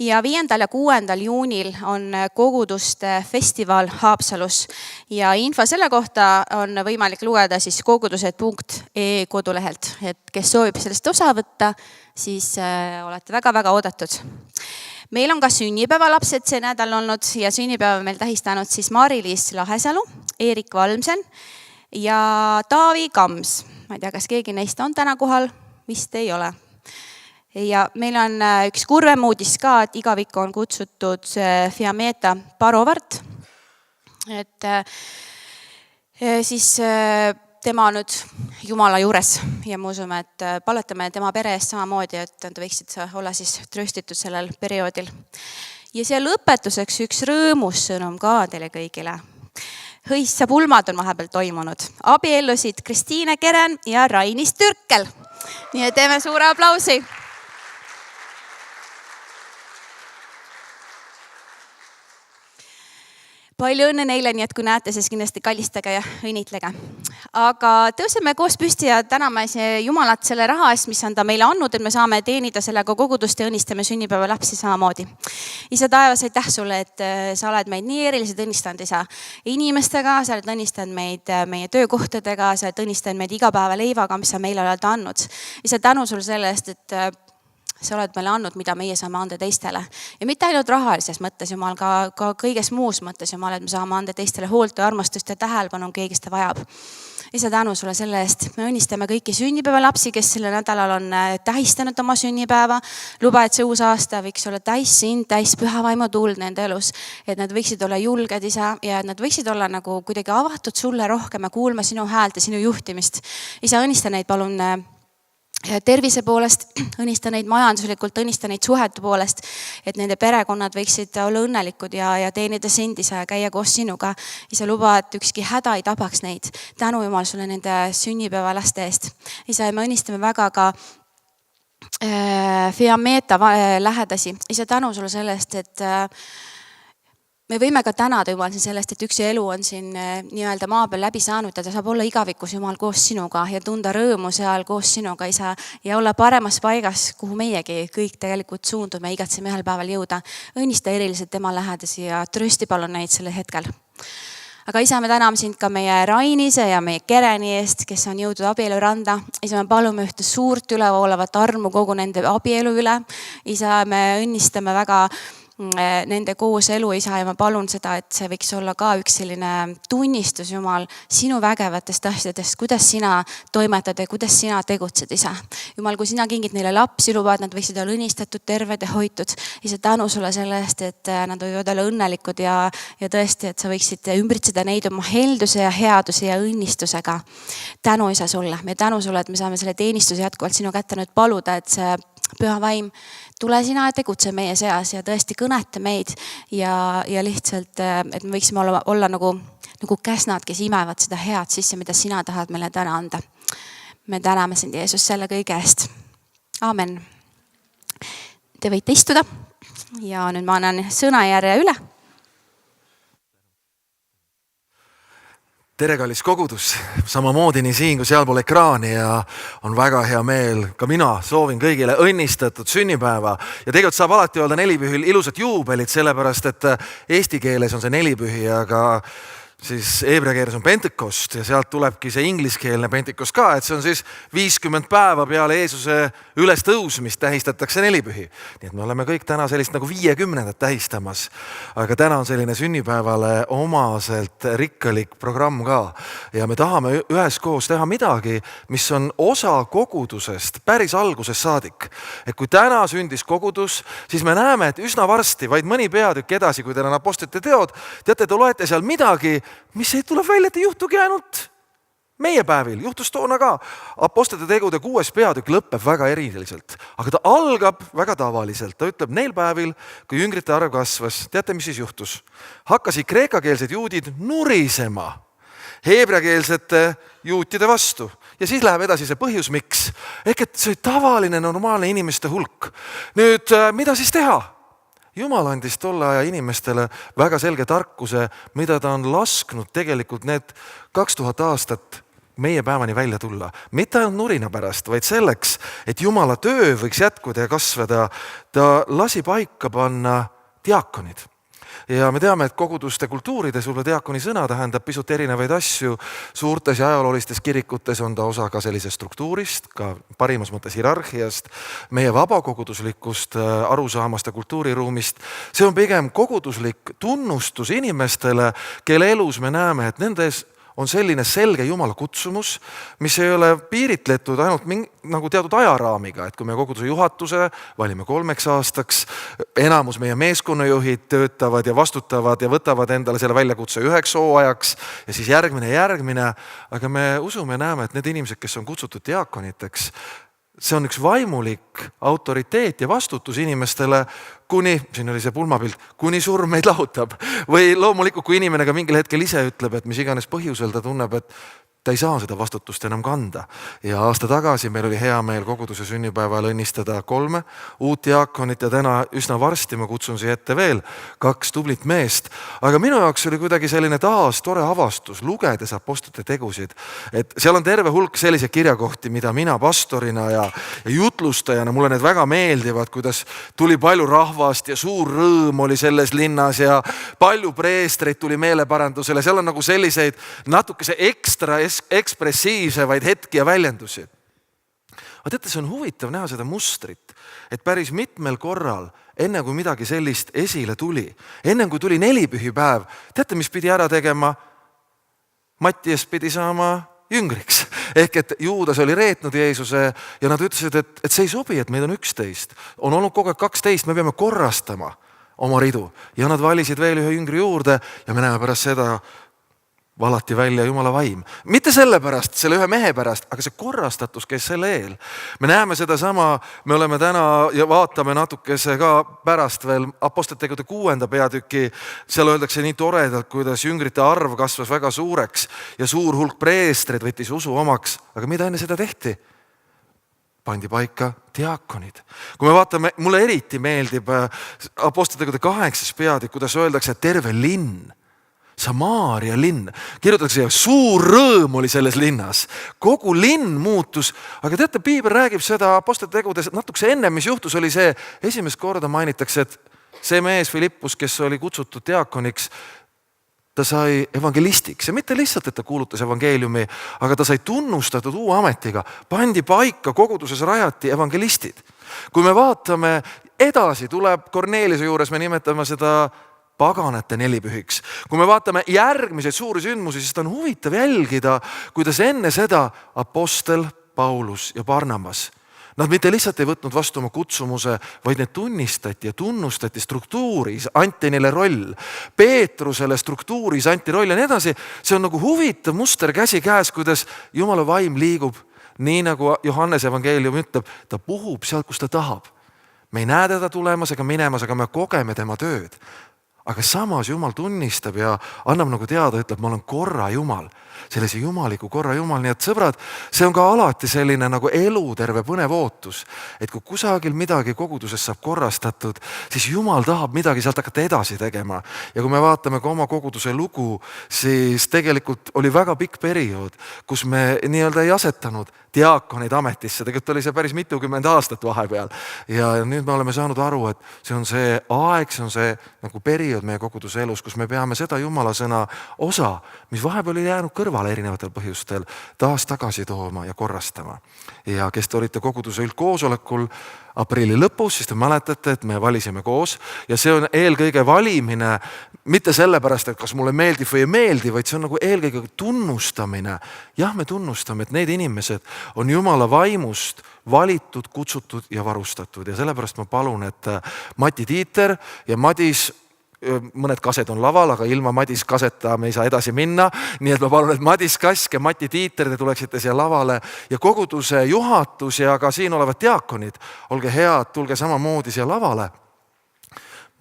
Ja 5. ja 6. juunil on koguduste festival Haapsalus ja info selle kohta on võimalik lugeda siis kogudused.ee kodulehelt. Et kes soovib sellest osa võtta, siis olete väga-väga oodatud. Meil on ka sünnipäevalapsed see nädal olnud ja sünnipäeva meil tähistanud siis Mari-Liis Lahesalu, Eerik Valmsen ja Taavi Kams. Ma ei tea, kas keegi neist on täna kohal? Vist ei ole. Ja meil on üks kurvem uudis ka, et igavikku on kutsutud Fiametta Parovart. Et siis tema on nüüd Jumala juures ja me usume, et palvetame tema pere eest samamoodi, et nad võiksid olla siis tröstitud sellel perioodil. Ja see lõpetuseks üks rõõmus sõnum ka teile kõigile. Hõissa pulmad on vahepeal toimunud. Abiellusid Kristiine Keren ja Rainis Türkel. Nii et teeme suure aplausi. Palju õnne neile, nii et kui näete, siis kindlasti kallistage ja õnnitlege. Aga tõuseme koos püsti ja täname Jumalat selle raha eest, mis on ta meile andnud, et me saame teenida sellega kogudust ja õnnistame sünnipäeva lapsi samamoodi. Isa taevas, aitäh sulle, et sa oled meid nii eriliselt õnnistanud, isa, inimestega, sa oled õnnistanud meid meie töökohtadega, sa oled õnnistanud meid igapäevaleivaga, mis sa meile oled andnud. Isa, tänu sulle selle eest, et sa oled meile andnud, mida meie saame anda teistele. Ja mitte ainult rahalises mõttes, Jumal, ka kõiges muus mõttes, Jumal, et me saame anda teistele hoolt ja armastust ja tähelepanu, keegi seda vajab. Isa, tänu sulle selle eest. Me õnnistame kõiki sünnipäeva lapsi, kes selle nädalal on tähistanud oma sünnipäeva. Luba, et see uus aasta võiks olla täis sind, täis pühavaimu tuld nende elus. Et nad võiksid olla julged, isa, ja et nad võiksid olla nagu kuidagi avatud sulle rohkem ja kuulma sinu häält ja sinu juhtimist. Isa, õnnista neid palun tervise poolest, õnnista neid majanduslikult, õnnista neid suhete poolest, et nende perekonnad võiksid olla õnnelikud ja teenida sind, isa, ja käia koos sinuga. Isa, luba, et ükski häda ei tabaks neid. Tänu Jumal sulle nende sünnipäeva laste eest. Isa, ja me õnnistame väga ka Fiametta lähedasi. Isa, tänu sulle sellest, et me võime ka tänada Jumal sellest, et üks elu on siin nii-öelda maa peal läbi saanud ja ta saab olla igavikus Jumal koos sinuga ja tunda rõõmu seal koos sinuga, isa, ja olla paremas paigas, kuhu meiegi kõik tegelikult suundume ja igatseme ühel päeval jõuda. Õnnista eriliselt tema lähedasi ja trösti palun neid selle hetkel. Aga isa, me täname sind ka meie Rainise ja meie Kereni eest, kes on jõudnud abieluranda. Isa, me palume ühte suurt ülevoolavat armu kogu nende abielu üle. Isa, me õnnistame väga nende koos elu, isa, ja ma palun seda, et see võiks olla ka üks selline tunnistus, Jumal, sinu vägevatest asjadest, kuidas sina toimetad ja kuidas sina tegutsed, isa. Jumal, kui sina kingid neile lapsi, luba, et nad võiksid olla õnnistatud, terved ja hoitud. Isa, tänu sulle selle eest, et nad võivad olla õnnelikud ja tõesti, et sa võiksid ümbritseda neid oma helduse ja headuse ja õnnistusega. Tänu, isa, sulle. Me tänu sulle, et me saame selle teenistuse jätkuvalt sinu kätte nüüd paluda, et see Püha vaim, tule sina ja tegutse meie seas ja tõesti kõneta meid ja lihtsalt, et me võiksime olla nagu käsnad, kes imevad seda head sisse, mida sina tahad meile täna anda. Me täname sind, Jeesus, selle kõige eest. Aamen. Te võite istuda ja nüüd ma annan sõnajärje üle. Tere, kallis kogudus, samamoodi nii siin kui sealpool ekraani ja on väga hea meel. Ka mina soovin kõigile õnnistatud sünnipäeva ja tegelikult saab alati öelda nelipühil ilusat juubelit, sellepärast et eesti keeles on see nelipühi, aga siis heebrea keeles on Pentekost ja sealt tulebki see ingliskeelne Pentekost ka, et see on siis 50 päeva peale Jeesuse ülestõusmist tähistatakse nelipühi. Nii et me oleme kõik täna sellist nagu 50 tähistamas, aga täna on selline sünnipäevale omaselt rikkalik programm ka ja me tahame üheskoos teha midagi, mis on osa kogudusest päris algusest saadik. Et kui täna sündis kogudus, siis me näeme, et üsna varsti, vaid mõni peatükk edasi, kui teil on apostlite teod, teate, te loete seal midagi, mis ei tule välja, et ei juhtugi ainult meie päevil, juhtus toona ka. Apostlite tegude 6. peatükk lõpeb väga eriliselt, aga ta algab väga tavaliselt. Ta ütleb neil päevil, kui jüngrite arv kasvas, teate, mis siis juhtus? Hakkasid kreekakeelsed juudid nurisema heebreakeelsete juutide vastu. Ja siis läheb edasi see põhjus, miks. Ehk et see tavaline, normaalne inimeste hulk. Nüüd, mida siis teha? Jumal andis tolle aja inimestele väga selge tarkuse, mida ta on lasknud tegelikult need 2000 aastat meie päevani välja tulla. Mitte ainult nurina pärast, vaid selleks, et Jumala töö võiks jätkuda ja kasvada, ta lasi paika panna diaakonid. Ja me teame, et koguduste kultuurides võib-olla diakoni sõna tähendab pisut erinevaid asju. Suurtes ja ajaloolistes kirikutes on ta osa ka sellisest struktuurist, ka parimas mõttes hierarhiast, meie vabakoguduslikust arusaamast ja kultuuriruumist. See on pigem koguduslik tunnustus inimestele, kelle elus me näeme, et nendes on selline selge Jumala kutsumus, mis ei ole piiritletud ainult nagu teatud ajaraamiga, et kui me koguduse juhatuse valime 3 aastaks, enamus meie meeskonnajuhid töötavad ja vastutavad ja võtavad endale selle väljakutse 1 hooajaks ja siis järgmine, aga me usume ja näeme, et need inimesed, kes on kutsutud diakoniteks, see on üks vaimulik autoriteet ja vastutus inimestele, kuni, siin oli see pulmapilt, kuni surm meid lahutab. Või loomulikult, kui inimene ka mingil hetkel ise ütleb, et mis iganes põhjusel ta tunneb, et ta ei saa seda vastutust enam kanda. Ja aasta tagasi meil oli hea meel koguduse sünnipäeval õnnistada 3 uut diakonit ja täna üsna varsti ma kutsun siia ette veel 2 tublit meest. Aga minu jaoks oli kuidagi selline taas tore avastus, lugedes apostlite tegusid. Et seal on terve hulk selliseid kirjakohti, mida mina pastorina ja jutlustajana, mulle need väga meeldivad, kuidas tuli palju rahvast ja suur rõõm oli selles linnas ja palju preestreid tuli meeleparandusele. Seal on nagu selliseid natukese ekstra ekspressiivsevaid hetki ja väljendusi. Aga teate, see on huvitav näha seda mustrit, et päris mitmel korral, enne kui midagi sellist esile tuli, enne kui tuli nelipühipäev, teate, mis pidi ära tegema? Mattias pidi saama jüngriks. Ehk et Juudas oli reetnud Jeesuse ja nad ütlesid, et see ei sobi, et meid on 11. On olnud kogu aeg 12, me peame korrastama oma ridu. Ja nad valisid veel ühe jüngri juurde ja me näeme pärast seda, valati välja Jumala vaim. Mitte sellepärast, selle ühe mehe pärast, aga see korrastatus käis selle eel. Me näeme seda sama, me oleme täna ja vaatame natukese ka pärast veel apostlite tegude 6. peatüki. Seal öeldakse nii toredalt, kuidas jüngrite arv kasvas väga suureks ja suur hulk preestreid võttis usu omaks. Aga mida enne seda tehti? Pandi paika diakonid. Kui me vaatame, mulle eriti meeldib apostlite tegude 8. peatükk, kuidas öeldakse, et terve linn, Samaaria linn, kirjutatakse, suur rõõm oli selles linnas. Kogu linn muutus, aga teate, Piibel räägib seda apostlite tegudes natukese enne, mis juhtus, oli see, esimest korda mainitakse, et see mees Filippus, kes oli kutsutud diakoniks, ta sai evangelistiks ja mitte lihtsalt, et ta kuulutas evangeeliumi, aga ta sai tunnustatud uue ametiga, pandi paika, koguduses rajati evangelistid. Kui me vaatame edasi, tuleb Korneliuse juures, me nimetame seda paganate nelipühiks. Kui me vaatame järgmiseid suuri sündmusi, siis on huvitav jälgida, kuidas enne seda apostel Paulus ja Barnabas, nad mitte lihtsalt ei võtnud vastu oma kutsumuse, vaid need tunnistati ja tunnustati struktuuris, anti neile roll. Peetrusele struktuuris anti roll ja nii edasi. See on nagu huvitav muster käsi käes, kuidas Jumala vaim liigub nii nagu Johannese evangeelium ütleb, ta puhub sealt, kus ta tahab. Me ei näe teda tulemas ega minemas, aga me kogeme tema tööd. Aga samas Jumal tunnistab ja annab nagu teada, ütleb, ma olen korra Jumal, sellise jumaliku korra Jumal. Nii et sõbrad, see on ka alati selline nagu eluterve põnev ootus, et kui kusagil midagi koguduses saab korrastatud, siis Jumal tahab midagi sealt hakata edasi tegema. Ja kui me vaatame ka oma koguduse lugu, siis tegelikult oli väga pikk periood, kus me nii-öelda ei asetanud diaakoneid ametisse. Tegelikult oli see päris mitukümmend aastat vahepeal. Ja nüüd me oleme saanud aru, et see on see aeg, see on see nagu periood meie koguduse elus, kus me peame seda Jumala sõna osa, mis vahepeal oli jäänud kõrvale erinevatel põhjustel, taas tagasi tooma ja korrastama. Ja kes te olite koguduse üldkoosolekul aprilli lõpus, siis te mäletate, et me valisime koos ja see on eelkõige valimine mitte sellepärast, et kas mulle meeldib või ei meeldi, vaid see on nagu eelkõige tunnustamine. Jah, me tunnustame, et need inimesed on Jumala vaimust valitud, kutsutud ja varustatud ja sellepärast ma palun, et Mati Tiiter ja Madis, mõned kaset on laval, aga ilma Madis kaseta me ei saa edasi minna. Nii et ma palun, et Madis Kask ja Mati Tiiter, te tuleksite siia lavale ja koguduse juhatus ja ka siin olevad diaakonid, olge head, tulge samamoodi siia lavale.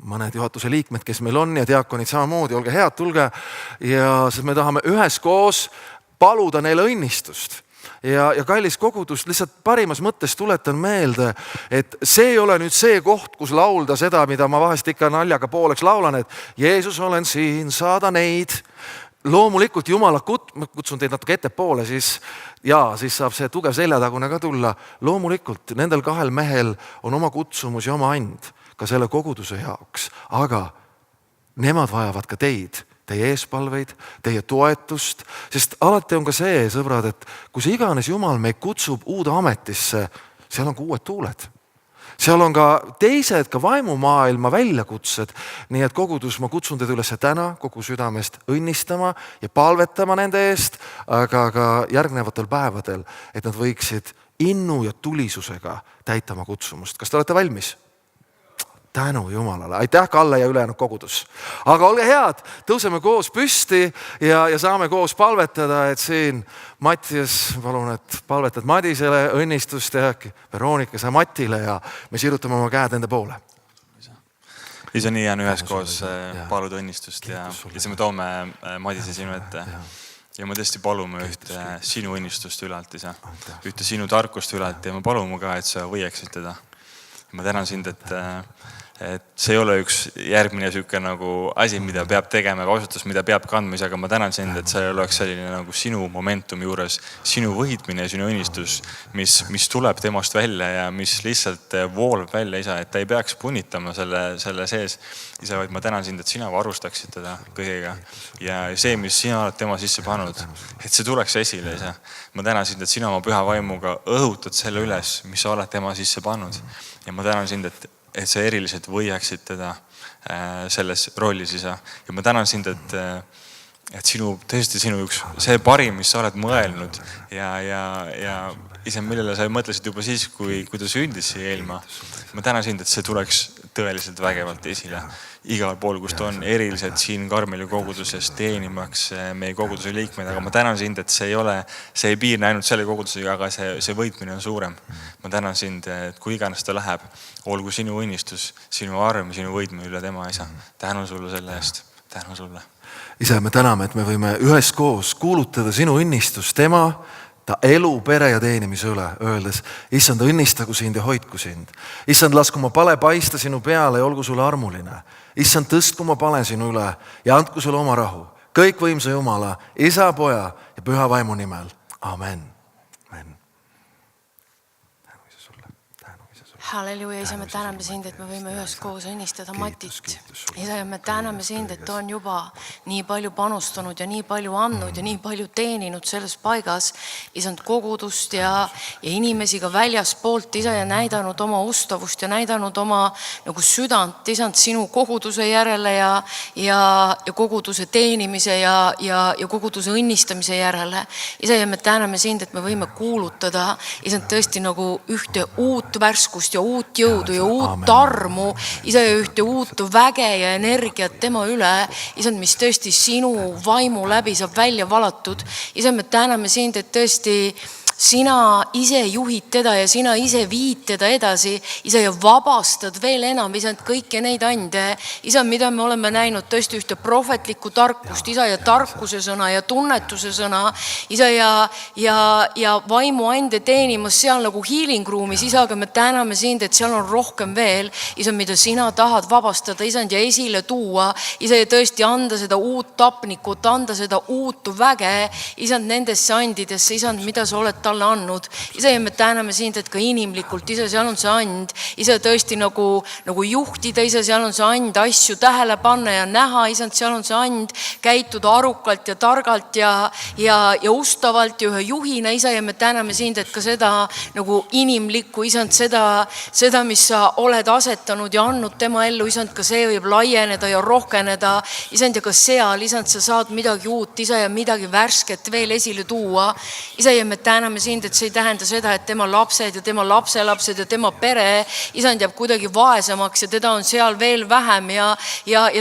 Mõned juhatuse liikmed, kes meil on ja diaakonid samamoodi, olge head, tulge ja sest me tahame üheskoos paluda neile õnnistust. Ja kallis kogudus, lihtsalt parimas mõttes tuletan meelde, et see ei ole nüüd see koht, kus laulda seda, mida ma vahest ikka naljaga pooleks laulan, et Jeesus, olen siin, saada neid. Loomulikult Jumala kutsun teid natuke ettepoole, siis saab see tugev seljatagune ka tulla. Loomulikult nendel kahel mehel on oma kutsumus ja oma and ka selle koguduse jaoks, aga nemad vajavad ka teid. Teie eespalveid, teie toetust, sest alati on ka see, sõbrad, et kus iganes Jumal meid kutsub uude ametisse, seal on ka uued tuuled. Seal on ka teised, ka vaimumaailma väljakutsed, nii et kogudus, ma kutsun teid üles täna kogu südamest õnnistama ja palvetama nende eest, aga ka järgnevatel päevadel, et nad võiksid innu ja tulisusega täita oma kutsumust. Kas te olete valmis? Tänu Jumalale. Aitäh, Kalle ja ülejäänud kogudus. Aga olge head, tõuseme koos püsti ja saame koos palvetada, et siin Mattias, palun, et palvetad Madisele õnnistust ja Veronika sa Matile ja me sirutame oma käed nende poole. Isa, nii jään üheskoos paluda õnnistust ja siis me toome Madise sinu ette. Ja me tõesti palume ühte sinu õnnistust ülalt, isa. Ühte sinu tarkust ülalt ja me palume ka, et sa võieksid teda. Ma tänan sind, et see ei ole üks järgmine süke nagu asi, mida peab tegema, vastutus, mida peab kandma, aga ma tänan sind, et see oleks selline nagu sinu momentumi juures, sinu võitmine ja sinu õnnistus, mis tuleb temast välja ja mis lihtsalt voolab välja, isa, et ta ei peaks punitama selle sees. Isa, vaid ma tänan sind, et sina varustaksid teda kõigega ja see, mis sina oled tema sisse pannud, et see tuleks esile, isa. Ma tänan sind, et sina oma püha vaimuga õhutad selle üles, mis sa oled tema sisse pannud ja ma tänan sind, et sa eriliselt võiaksid teda selles rollis, isa. Ja ma tänan sind, et tõesti sinu üks, see parim, mis sa oled mõelnud ja isa, millele sa mõtlesid juba siis, kui ta sündis siia ilma. Ma tänan sind, et see tuleks tõeliselt vägevalt esile. Igal pool, kus ta on eriliselt siin Karmeli koguduses teenimaks meie koguduse liikmeid, aga ma tänan sind, et see ei piirne ainult selle kogudusega, aga see võitmine on suurem. Ma tänan sind, et kui iganes ta läheb, olgu sinu õnnistus, sinu arm, sinu võitmine üle tema, isa. Tänu sulle selle eest. Tänu sulle. Isa, me täname, et me võime üheskoos kuulutada sinu õnnistus tema, ta elu, pere ja teenimise üle, öeldes, issand, õnnistagu sind ja hoidku sind. Issand, lasku oma pale paista sinu peale ja olgu sulle armuline. Issand, tõstku oma pale sinu üle ja andku sulle oma rahu. Kõik võimsa Jumala, isa, poja ja püha vaimu nimel. Amen. Amen. Halleluja, isa, me täname sind, et me võime üheskoos õnnistada Matit. Isa, ja me täname sind, et ta on juba nii palju panustanud ja nii palju andnud ja nii palju teeninud selles paigas. Isand kogudust ja inimesi ka väljaspoolt, isa, ja näidanud oma ustavust ja näidanud oma nagu südant, isand, sinu koguduse järele ja koguduse teenimise ja koguduse õnnistamise järele. Isa, ja me täname sind, et me võime kuulutada, isand, tõesti nagu ühte uut värskust ja uut jõudu ja uut armu, isa, ja ühte uut väge ja energiat tema üle, isand, mis tõesti sinu vaimu läbi saab välja valatud. Isa, me täname sind, et tõesti sina ise juhid teda ja sina ise viid teda edasi, isa, ja vabastad veel enam, isand, kõiki neid ande, isa, mida me oleme näinud, tõesti ühte prohvetlikku tarkust, isa, ja tarkuse sõna ja tunnetuse sõna, isa, ja vaimu ande teenimas seal nagu healing ruumis, isa, aga me täname sind, et seal on rohkem veel, isa, mida sina tahad vabastada, isand, ja esile tuua, isa, ja tõesti anda seda uut tapnikut, anda seda uut väge, isand, nendesse andidesse, isand, mida sa oled talle andnud. Isa, ja me täname sind, et ka inimlikult, isa, seal on see and, isa, tõesti nagu juhtida, isa, seal on see and asju tähele panna ja näha, isand, seal on see and käituda arukalt ja targalt ja ustavalt ja ühe juhina, isa, ja me täname sind, et ka seda nagu inimlikku, isand, seda, mis sa oled asetanud ja andnud tema ellu, isand, ka see võib laieneda ja rohkeneda, isand, ja ka seal, isand, sa saad midagi uut, isa, ja midagi värsket veel esile tuua, isa, ja me täname sind, et see ei tähenda seda, et tema lapsed ja tema lapselapsed ja tema pere, isand, jääb kuidagi vaesemaks ja teda on seal veel vähem ja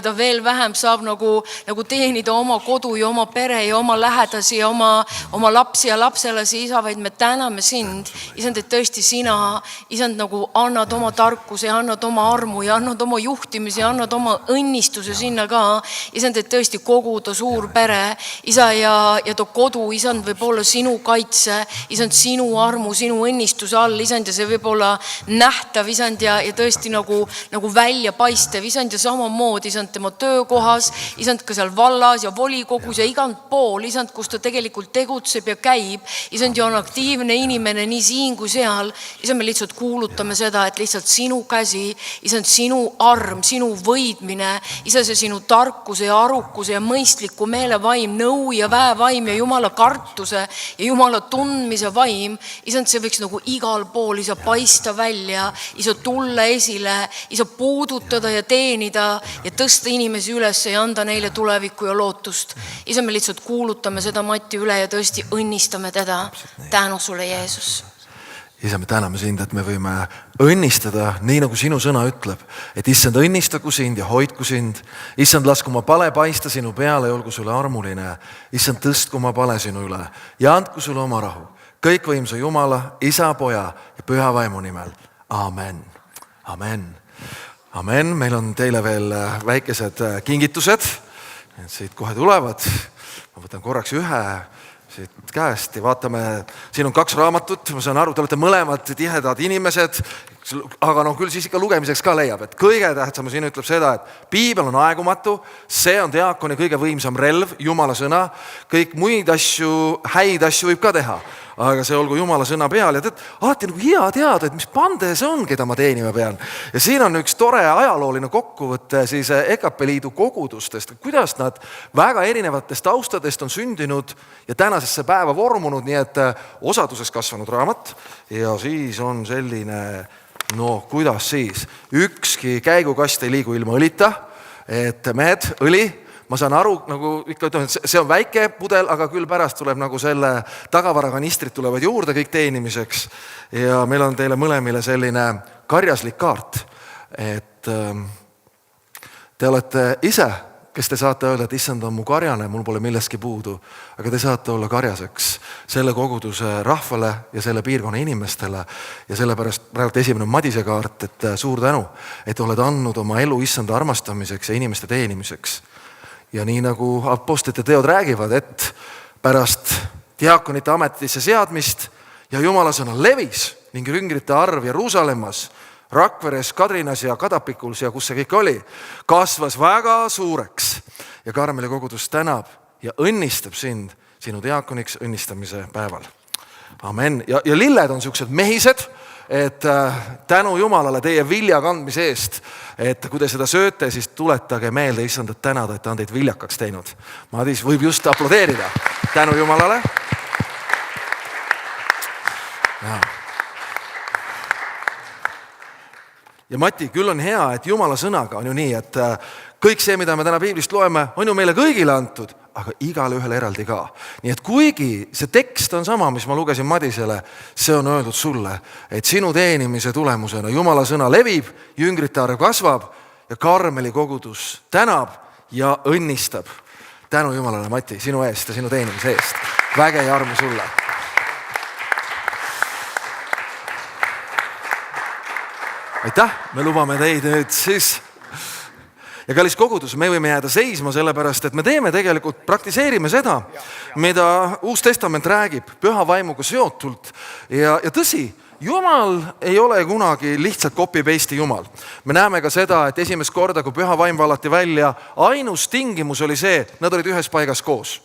ta veel vähem saab nagu teenida oma kodu ja oma pere ja oma lähedasi ja oma lapsi ja lapselasi, isa, vaid me täname sind, isand, et tõesti sina, isand, nagu annad oma tarkuse ja annad oma armu ja annad oma juhtimise ja annad oma õnnistuse sinna ka, isand, et tõesti kogu ta suur pere, isa, ja ta kodu, isand, võib olla sinu kaitse, isand, sinu armu, sinu õnnistuse all, isand, ja see võib olla nähtav, isand, ja tõesti nagu välja paistev, isand, ja samamoodi, isand, tema töökohas, isand, ka seal vallas ja volikogus ja igalt pool, isand, kus ta tegelikult tegutseb ja käib, isand, ja on aktiivne inimene nii siin kui seal, isand, me lihtsalt kuulutame seda, et lihtsalt sinu käsi, isand, sinu arm, sinu võidmine, isa, see sinu tarkuse ja arukuse ja mõistliku meelevaim, nõu ja väevaim ja Jumala kartuse ja Jumala tundmise vaim, isand, see võiks nagu igal pool, isa, paista välja, isa, tulla esile, isa, puudutada ja teenida ja tõsta inimesi üles ja anda neile tulevikku ja lootust. Isa, me lihtsalt kuulutame seda Mati üle ja tõesti õnnistame teda. Tänu sulle, Jeesus. Isa, me täname sind, et me võime õnnistada, nii nagu sinu sõna ütleb, et issand, õnnistagu sind ja hoidku sind. Issand, lasku oma pale paista sinu peale ja olgu sulle armuline. Issand, tõstku oma pale sinu üle ja andku sulle oma rahu. Kõikvõimsa Jumala, isa, poja ja püha vaimu nimel. Amen. Amen. Amen. Meil on teile veel väikesed kingitused. Siit kohe tulevad. Ma võtan korraks ühe siit käest ja vaatame, siin on 2 raamatut, ma saan aru, te olete mõlemad tihedad inimesed, aga küll siis ikka lugemiseks ka leiab, et kõige tähtsam siin ütleb seda, et piibel on aegumatu, see on diaakoni kõige võimsam relv, Jumala sõna, kõik muid asju, häid asju võib ka teha, aga see olgu Jumala sõna peal ja alati nagu hea teada, et mis pande see on, keda ma teenima pean. Ja siin on üks tore ajalooline kokkuvõte siis EKP liidu kogudustest, kuidas nad väga erinevatest taustadest on sündinud ja tänasesse päeva vormunud, nii et osaduses kasvanud raamat ja siis on selline, kuidas siis, ükski käigukast ei liigu ilma õlita, et mehed, õli, ma saan aru, nagu ikka ütlen, et see on väike pudel, aga küll pärast tuleb nagu selle tagavarakanistrid tulevad juurde kõik teenimiseks ja meil on teile mõlemile selline karjaslik kaart, et te olete ise, kes te saate öelda, et issand on mu karjane, mul pole millestki puudu, aga te saate olla karjaseks selle koguduse rahvale ja selle piirkonna inimestele ja sellepärast praegu esimene on Madise kaart, et suur tänu, et oled andnud oma elu issanda armastamiseks ja inimeste teenimiseks. Ja nii nagu apostlite teod räägivad, et pärast diaakonite ametisse seadmist ja Jumala sõna levis ning rüngrite arv Jeruusalemmas, Rakveres, Kadrinas ja Kadapikuls ja kus see kõik oli, kasvas väga suureks ja Karmeli kogudus tänab ja õnnistab sind sinu diaakoniks õnnistamise päeval. Amen. Ja lilled on sellised mehised, et tänu Jumalale teie vilja kandmise eest, et kui te seda sööte, siis tuletage meelde issandat tänada, et ta on teid viljakaks teinud. Madis võib just aplodeerida. Tänu Jumalale. Ja Mati, küll on hea, et Jumala sõnaga on ju nii, et kõik see, mida me täna piiblist loeme, on ju meile kõigile antud, aga igale ühele eraldi ka. Nii et kuigi see tekst on sama, mis ma lugesin Madisele, see on öeldud sulle, et sinu teenimise tulemusena Jumala sõna levib, jüngrite arv kasvab ja Karmeli kogudus tänab ja õnnistab. Tänu Jumalale, Mati, sinu eest ja sinu teenimise eest. Väge ja armu sulle. aitäh, me lubame teid nüüd siis. Ja kallis kogudus, me võime jääda seisma sellepärast, et me teeme tegelikult, praktiseerime seda, mida Uus Testament räägib püha vaimuga seotult. Ja tõsi, Jumal ei ole kunagi lihtsalt copy-paste Jumal. Me näeme ka seda, et esimest korda, kui püha vaim valati välja, ainus tingimus oli see, nad olid ühes paigas koos.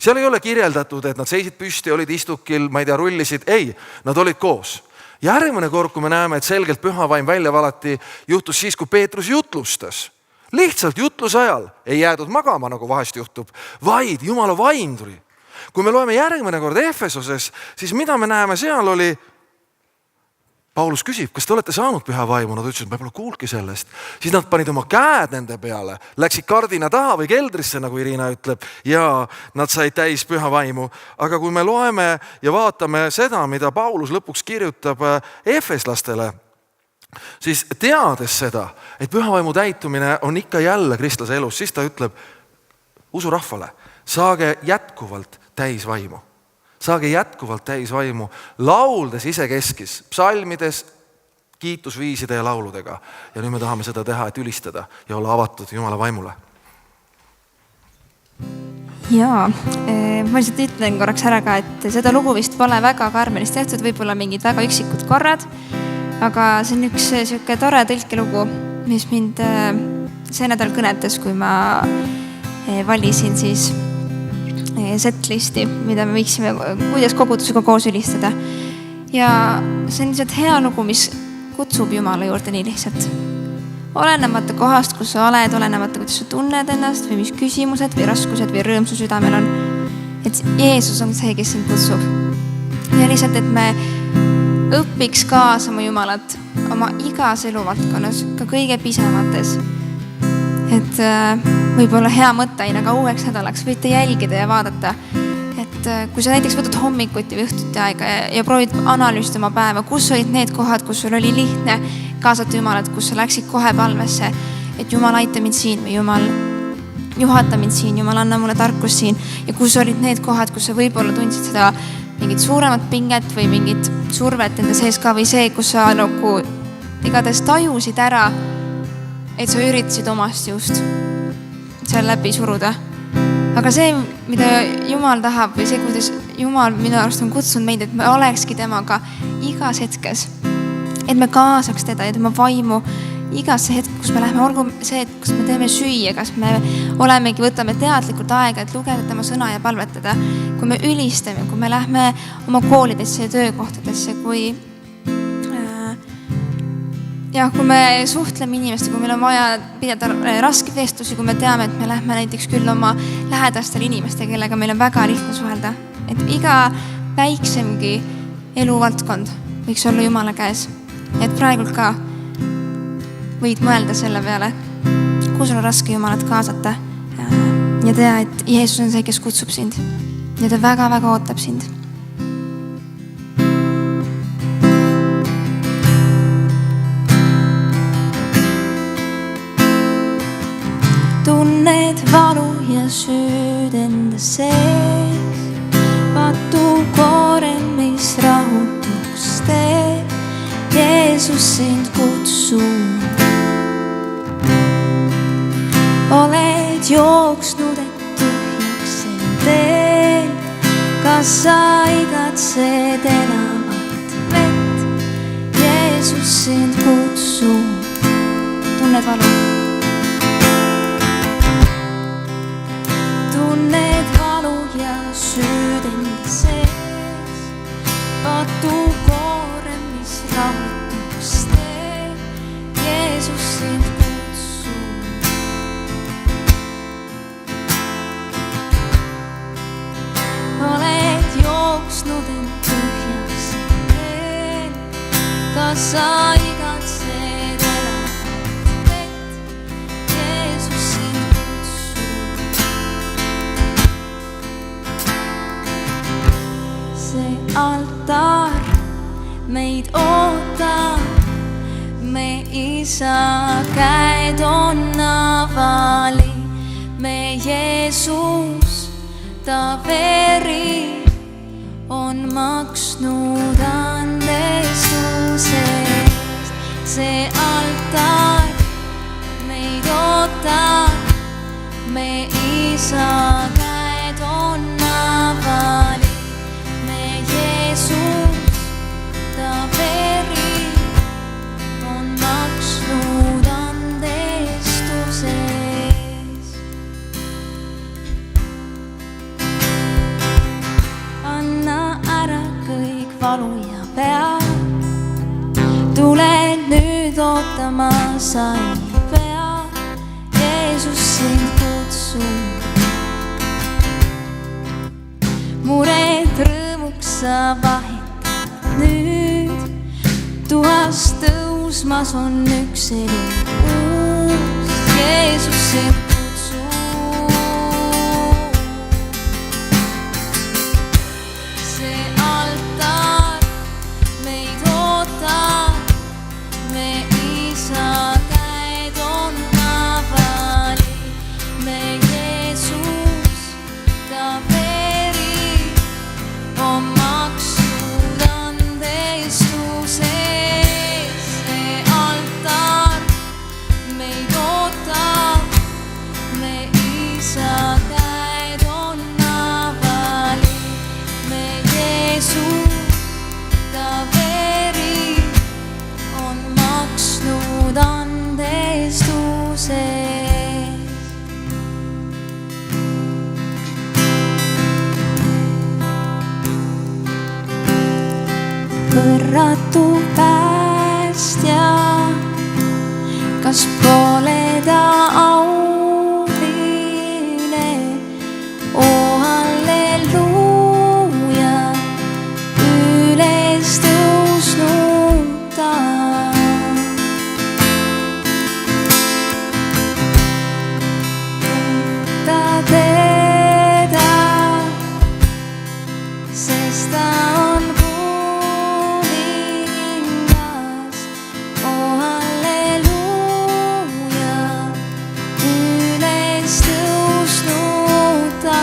Seal ei ole kirjeldatud, et nad seisid püsti, olid istukil, ma ei tea, rullisid. Ei, nad olid koos. Järgmine kord, kui me näeme, et selgelt püha vaim välja valati, juhtus siis, kui Peetrus jutlustas. Lihtsalt jutluse ajal ei jäädud magama, nagu vahest juhtub, vaid Jumala vaim tuli. Kui me loeme järgmine kord Efesoses, siis mida me näeme seal oli, Paulus küsib, kas te olete saanud püha vaimu? Nad ütlesid, et ma pole kuulnudki sellest. Siis nad panid oma käed nende peale, läksid kardina taha või keldrisse, nagu Irina ütleb, ja nad said täis püha vaimu. Aga kui me loeme ja vaatame seda, mida Paulus lõpuks kirjutab efeslastele, siis teades seda, et püha vaimu täitumine on ikka jälle kristlase elus, siis ta ütleb usurahvale, saage jätkuvalt täis vaimu. Saage jätkuvalt täis vaimu, lauldes isekeskis, psalmides, kiitusviiside ja lauludega. Ja nüüd me tahame seda teha, et ülistada ja olla avatud Jumala vaimule. Jaa, ma lihtsalt ütlen korraks ära ka, et seda lugu vist pole väga Karmelis tehtud, võib-olla mingid väga üksikud korrad, aga see on üks siuke tore tõlkelugu, mis mind see nädal kõnetas, kui ma valisin siis setlisti, mida me võiksime, kuidas kogudusega koos ülistada. Ja see on lihtsalt hea lugu, mis kutsub Jumala juurde nii lihtsalt. Olenemata kohast, kus sa oled, olenemata, kuidas sa tunned ennast või mis küsimused või raskused või rõõmsu südamel on. Et Jeesus on see, kes sind kutsub. Ja lihtsalt, et me õpiks kaasama Jumalat oma igas eluvaldkonnas, ka kõige pisemates. Et võib-olla hea mõtteaine, aga uueks nädalaks võite jälgida ja vaadata, et kui sa näiteks võtad hommikuti või õhtuti aega ja proovid analüüsida oma päeva, kus olid need kohad, kus sul oli lihtne kaasata Jumalat, kus sa läksid kohe palvesse, et Jumal aita mind siin või Jumal juhata mind siin, Jumal anna mulle tarkus siin ja kus olid need kohad, kus sa võib-olla tundsid seda mingit suuremat pinget või mingit survet enda sees ka või see, kus sa nagu igatahes tajusid ära, et sa üritasid omast just seal läbi suruda. Aga see, mida Jumal tahab või see, kuidas Jumal minu arust on kutsunud meid, et me olekski temaga igas hetkes. Et me kaasaks teda ja tema vaimu igasse hetk, kus me lähme, olgu see, et kas me teeme süüa, kas me olemegi, võtame teadlikult aega, et lugeda tema sõna ja palvetada. Kui me ülistame, kui me lähme oma koolidesse ja töökohtadesse, kui me suhtleme inimestega, kui meil on vaja pidada raske vestlusi, kui me teame, et me lähme näiteks küll oma lähedastel inimestega, kellega meil on väga lihtne suhelda. Et iga väiksemgi eluvaldkond võiks olla Jumala käes. Et praegult ka võid mõelda selle peale, kus on raske Jumalat kaasata ja tea, et Jeesus on see, kes kutsub sind ja ta väga-väga ootab sind. Tunned valu ja süüd enda sees, patu koorem, mis rahutuks teeb, Jeesus sind kutsub. Oled jooksnud, et tühjaks see teel, kas sa igatsed elavat vett, Jeesus sind kutsub. Tunned valu. Tunned valu ja süüd enda sees, patu koorem, mis rahutuks teeb, Jeesus sind kutsub. Oled jooksnud end tühjaks teel, kas sa igatsed elavat vett, Jeesus sind kutsub. See altar meid ootab, me isa käed on avali, me Jeesus, ta veri on maksnud andestuse eest. see altar meid ootab, me isa käed on avali, me Jeesus, ta veri on maksnud andestuse eest. Anna ära kõik valu ja pea, tule nüüd ootama sa ei pea, Jeesus sind kutsub. Mured rõõmuks sa vahetad nüüd, tuhast tõusmas on üks elu uus, Jeesus sind kutsub. See altar meid ootab, me isa käed on avali, me Jeesus, ta veri on maksnud andestuse eest. See altar meid ootab, me isa käed on avali, me Jeesus, ta veri on maksnud andestuse eest. Võrratu päästja, kas pole ta auline? Oh halleluuja, üles tõusnud ta. Ta teda, sest ta on kuningas. Oh halleluuja, üles tõusnud ta.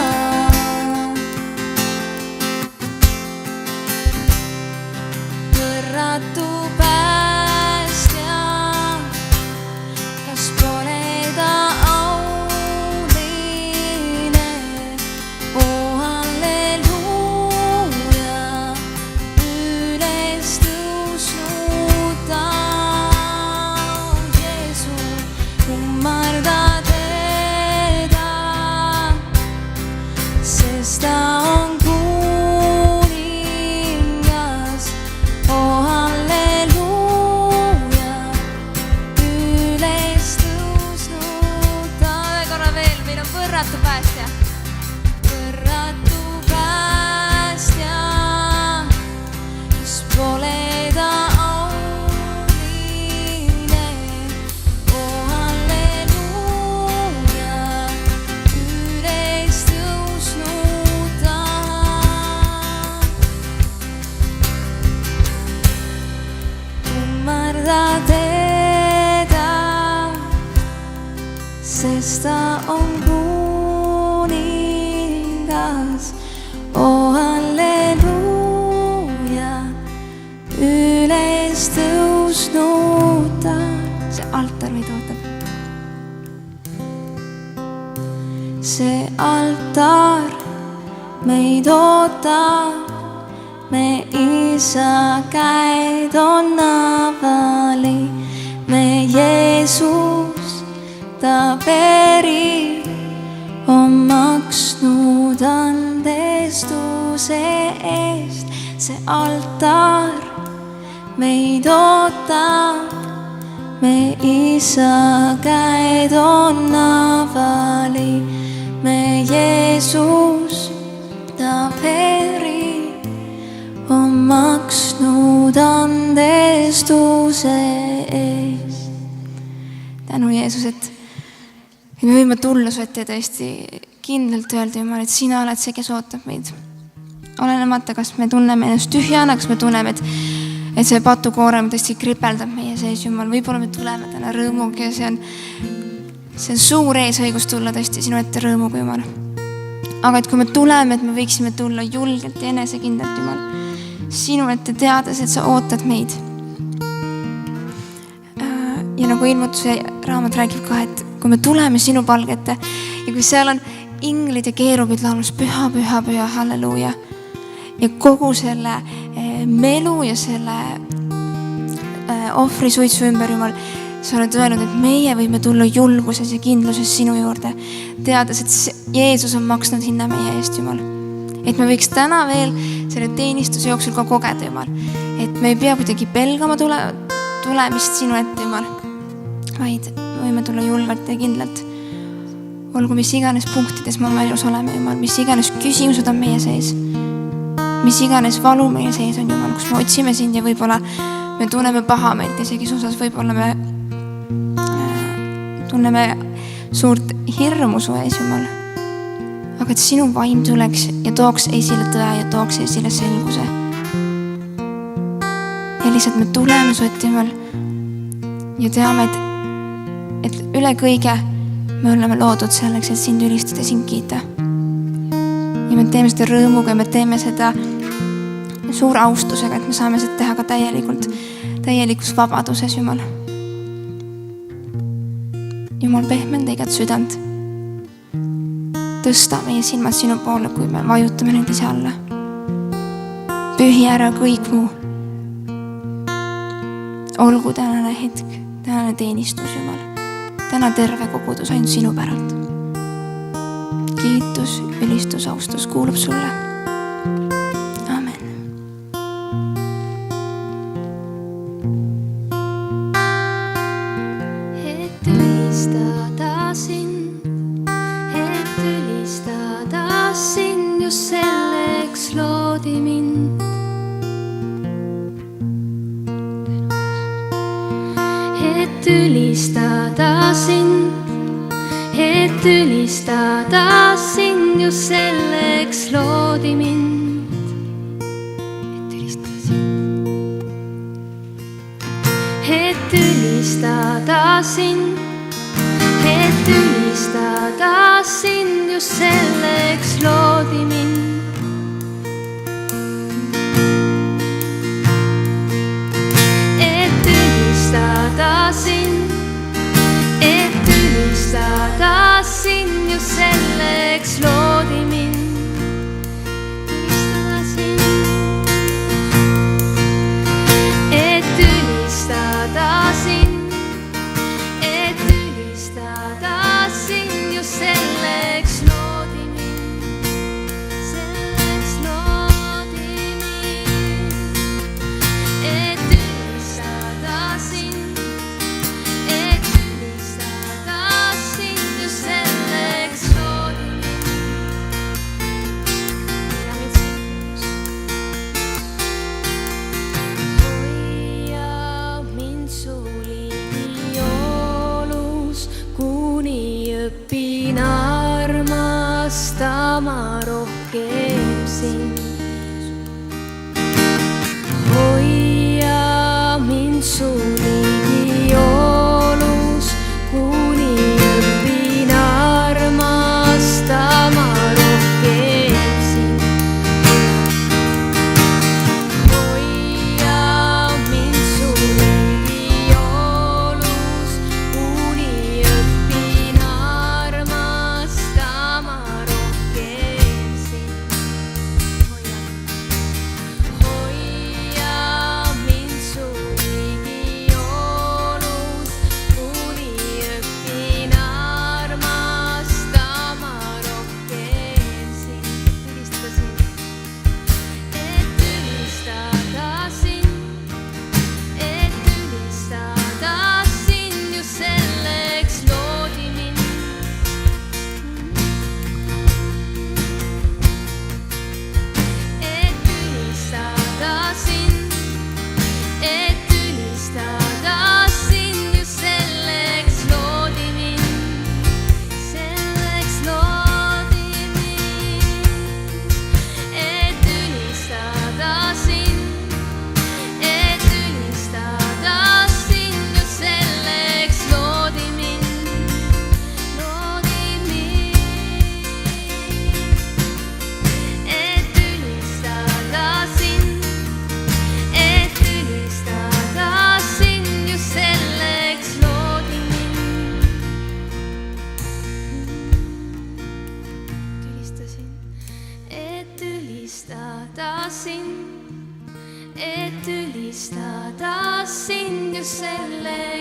Võrratu päästja, kas pole ta auline? Oh halleluuja, üles tõusnud ta. Jeesus, kummarda teda, sest ta on kuningas. Oh halleluuja, üles tõusnud ta. Ühe korra veel, meil on võrratu päästja. Võrratu päästja, kas pole ta auline? Oh halleluuja, üles tõusnud ta. Kummarda teda, sest ta on kuningas. Oh halleluuja, üles tõusnud ta. See altar meid ootab. See altar meid ootab, me isa käed on avali, me Jeesus, ta veri on maksnud andestuse eest. See altar meid ootab, me isa käed on avali, me Jeesus, ta veri on maksnud andestuse eest. Tänu Jeesus, et me võime tulla su ette ja tõesti kindlalt öelda, Jumal, et sina oled see, kes ootab meid. Olenemata, kas me tunneme ennast tühjana, kas me tunneme, et see patukoorem tõesti kripeldab meie sees, Jumal. Võib-olla me tuleme täna rõõmuga ja see on suur eesõigus tulla tõesti sinu ette rõõmuga, Jumal. Aga et kui me tuleme, et me võiksime tulla julgelt ja enesekindlalt, Jumal, sinu ette teades, et sa ootad meid. ja nagu ilmutuse raamat räägib ka, et kui me tuleme sinu palge ette ja kui seal on inglid ja keerubid laulmas püha, püha, püha, halleluuja. Ja kogu selle melu ja selle ohvrisuitsu ümber, Jumal, sa oled öelnud, et meie võime tulla julguses ja kindluses sinu juurde, teades, et Jeesus on maksnud hinna meie eest, Jumal. Et me võiks täna veel selle teenistuse jooksul ka kogeda, Jumal. Et me ei pea kuidagi pelgama tulemist sinu ette, Jumal, vaid võime tulla julgelt ja kindlalt. Olgu mis iganes punktides me oma elus oleme, Jumal, mis iganes küsimused on meie sees, mis iganes valu meie sees on, Jumal, kus me otsime sind ja võib-olla me tunneme pahameelt isegi osas, võib-olla me tunneme suurt hirmu su ees, Jumal. Aga et sinu vaim tuleks ja tooks esile tõe ja tooks esile selguse. Ja lihtsalt me tuleme su ette, Jumal, ja teame, et üle kõige me oleme loodud selleks, et sind ülistada, sind kiita. Ja me teeme seda rõõmuga ja me teeme seda suure austusega, et me saame seda teha ka täielikus vabaduses, Jumal. Jumal, pehmenda igat südant. Tõsta meie silmad sinu poole, kui me vajutame neid ise alla. Pühi ära kõik muu. Olgu tänane hetk, tänane teenistus, Jumal. Täna terve kogudus ainult sinu päralt. Kiitus, ülistus, austus kuulub sulle. Ülistada sind, just selleks loodi mind. Et ülistada sind, just selleks loodi mind. Et ülistada sind, just selleks loodi mind. Et ülistada sind, just selleks loodi mind. Selleks loodi mind. Et ülistada sind, just selleks loodi mind. Hoia mind su ligi joolus, kuni õpin armastama rohkem sind. Hoia mind su ligi joolus, kuni õpin armastama rohkem sind. Hoia mind su ligi joolus, kuni õpin armastama rohkem sind.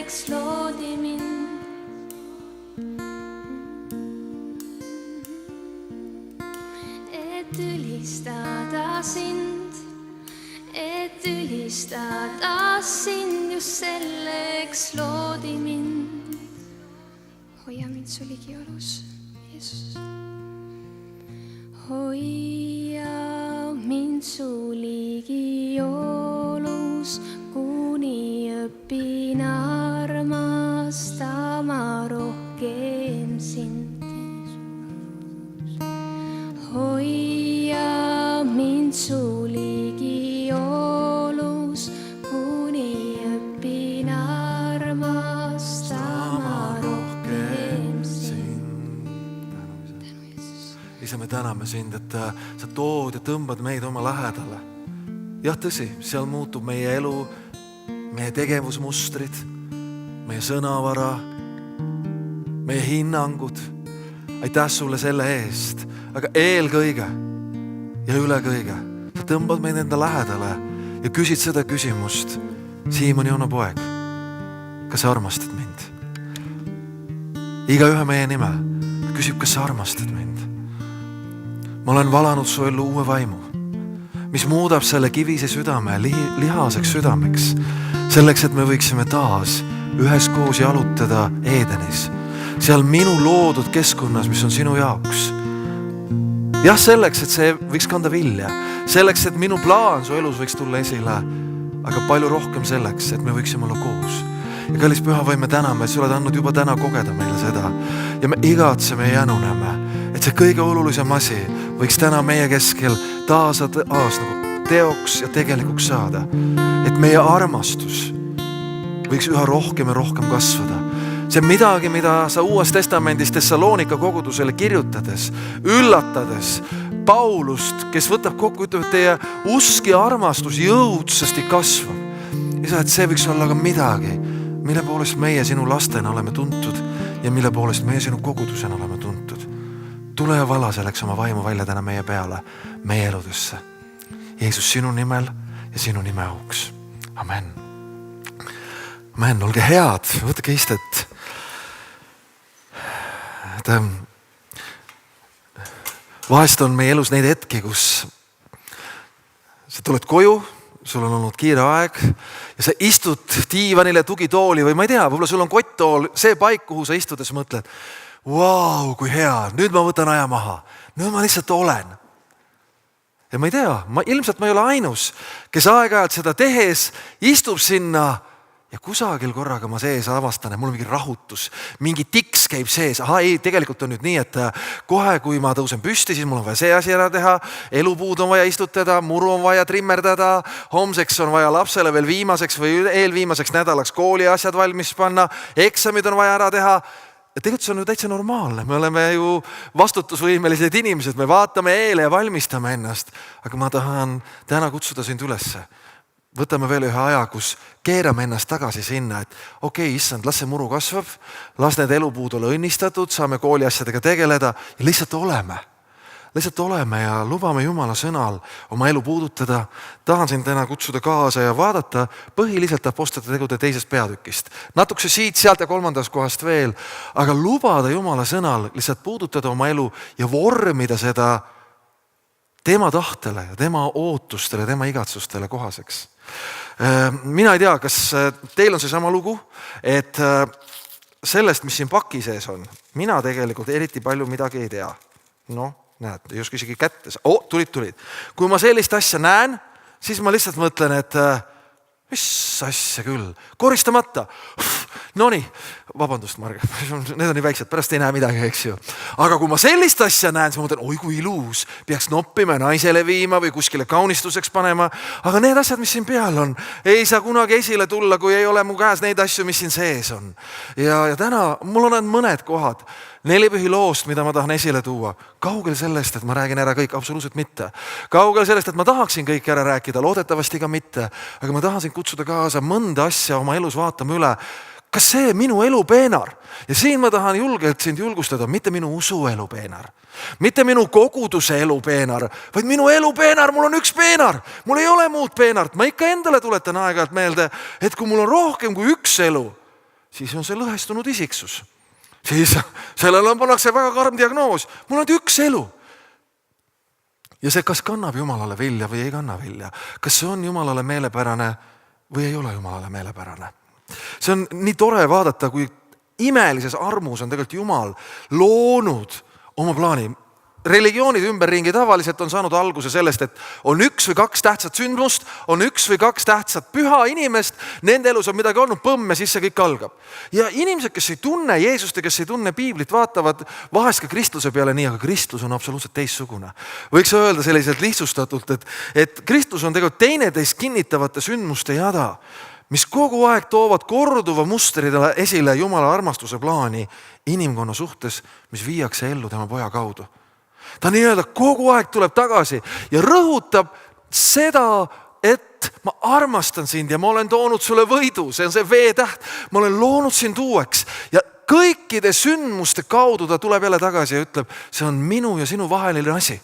selleks loodi mind. Et ülistada sind, just selleks loodi mind. hoia mind su ligiolus, Jeesus. hoia mind su ligiolus, kuni õpin armastama rohkem sind, Jeesus. hoia mind su ligiolus, kuni õpin armastama rohkem sind. Isa, me täname sind, et sa tood ja tõmbad meid oma lähedale. Jah, tõsi, seal muutub meie elu, meie tegevusmustrid, meie sõnavara, meie hinnangud. Aitäh sulle selle eest, aga eelkõige ja üle kõige sa tõmbad meid enda lähedale ja küsid seda küsimust. Siimon Joona poeg, kas sa armastad mind? Igaühe meie nime küsib, kas sa armastad mind? Ma olen valanud su ellu uue vaimu, mis muudab selle kivise südame lihaseks südameks, selleks, et me võiksime taas üheskoos jalutada Eedenis, seal minu loodud keskkonnas, mis on sinu jaoks. Jah, selleks, et see võiks kanda vilja, selleks, et minu plaan su elus võiks tulla esile, aga palju rohkem selleks, et me võiksime olla koos. Ja kallis Püha Vaim, me täname, et sa oled andnud juba täna kogeda meile seda ja me igatseme ja jänuneme, et see kõige olulisem asi võiks täna meie keskel taas nagu teoks ja tegelikuks saada, et meie armastus võiks üha rohkem ja rohkem kasvada. See on midagi, mida sa Uues Testamendis Tessaloonika kogudusele kirjutades, üllatades Paulust, kes võtab kokku, ütleb, et teie usk ja armastus jõudsasti kasvab. Isa, et see võiks olla ka midagi, mille poolest meie sinu lastena oleme tuntud ja mille poolest meie sinu kogudusena oleme tuntud. Tule ja vala selleks oma vaimu välja täna meie peale, meie eludesse. Jeesus, sinu nimel ja sinu nime auks. Amen. Amen, olge head, võtke istet. Vahest on meie elus neid hetki, kus sa tuled koju, sul on olnud kiire aeg ja sa istud diivanile, tugitooli või ma ei tea, võib-olla sul on kotttool, see paik, kuhu sa istud ja sa mõtled, vau, kui hea, nüüd ma võtan aja maha, nüüd ma lihtsalt olen. Ja ma ei tea, ilmselt ma ei ole ainus, kes aeg-ajalt seda tehes istub sinna ja kusagil korraga ma sees avastan, et mul on mingi rahutus, mingi tiks käib sees. Aha, ei, tegelikult on nüüd nii, et kohe, kui ma tõusen püsti, siis mul on vaja see asi ära teha, elupuud on vaja istutada, muru on vaja trimmerdada, homseks on vaja lapsele veel viimaseks või eelviimaseks nädalaks kooli asjad valmis panna, eksamid on vaja ära teha. Ja tegelikult see on ju täitsa normaalne, me oleme ju vastutusvõimelised inimesed, me vaatame eele ja valmistame ennast, aga ma tahan täna kutsuda sind ülesse. Võtame veel ühe aja, kus keerame ennast tagasi sinna, et okei, issand, las see muru kasvab, las need elupuud ole õnnistatud, saame kooli asjadega tegeleda ja lihtsalt oleme. Lihtsalt oleme ja lubame Jumala sõnal oma elu puudutada. Tahan sind täna kutsuda kaasa ja vaadata põhiliselt Apostlite tegude 2. peatükist. Natukese siit, sealt ja 3. kohast veel, aga lubada Jumala sõnal lihtsalt puudutada oma elu ja vormida seda tema tahtele ja tema ootustele, tema igatsustele kohaseks. Mina ei tea, kas teil on see sama lugu, et sellest, mis siin paki sees on, mina tegelikult eriti palju midagi ei tea. Näed, ei oska isegi kätte. Tulid. Kui ma sellist asja näen, siis ma lihtsalt mõtlen, et mis asja küll, koristamata. Nonii, vabandust, Marge, need on nii väiksed, pärast ei näe midagi, eks ju. Aga kui ma sellist asja näen, siis ma mõtlen, oi kui ilus, peaks noppima naisele viima või kuskile kaunistuseks panema. Aga need asjad, mis siin peal on, ei saa kunagi esile tulla, kui ei ole mu käes neid asju, mis siin sees on. Ja täna mul on mõned kohad, 4 põhiloost, mida ma tahan esile tuua. Kaugel sellest, et ma räägin ära kõik, absoluutselt mitte. Kaugel sellest, et ma tahaksin kõik ära rääkida, loodetavasti ka mitte. Aga ma tahan sind kutsuda kaasa mõnda asja oma elus vaatama üle. Kas see minu elu peenar? Ja siin ma tahan julgelt sind julgustada, mitte minu usu elu peenar. Mitte minu koguduse elu peenar, vaid minu elu peenar, mul on üks peenar. Mul ei ole muud peenart. Ma ikka endale tuletan aeg-ajalt meelde, et kui mul on rohkem kui üks elu, siis on see lõhestunud isiksus. Siis sellele pannakse väga karm diagnoos. Mul on üks elu. Ja see, kas kannab Jumalale vilja või ei kanna vilja, kas see on Jumalale meelepärane või ei ole Jumalale meelepärane. See on nii tore vaadata, kui imelises armus on tegelikult Jumal loonud oma plaani. Religioonid ümberringi tavaliselt on saanud alguse sellest, et on 1 või 2 tähtsat sündmust, on 1 või 2 tähtsat püha inimest, nende elus on midagi olnud, põmm ja siis see kõik algab. Ja inimesed, kes ei tunne Jeesust ja kes ei tunne Piiblit, vaatavad vahest ka kristluse peale nii, aga kristlus on absoluutselt teistsugune. Võiks öelda selliselt lihtsustatult, et kristlus on tegelikult teineteist kinnitavate sündmuste jada, mis kogu aeg toovad korduva mustridele esile Jumala armastuse plaani inimkonna suhtes, mis viiakse ellu tema poja kaudu. Ta nii-öelda kogu aeg tuleb tagasi ja rõhutab seda, et ma armastan sind ja ma olen toonud sulle võidu, see on see V-täht, ma olen loonud sind uueks ja kõikide sündmuste kaudu ta tuleb jälle tagasi ja ütleb, see on minu ja sinu vaheline asi.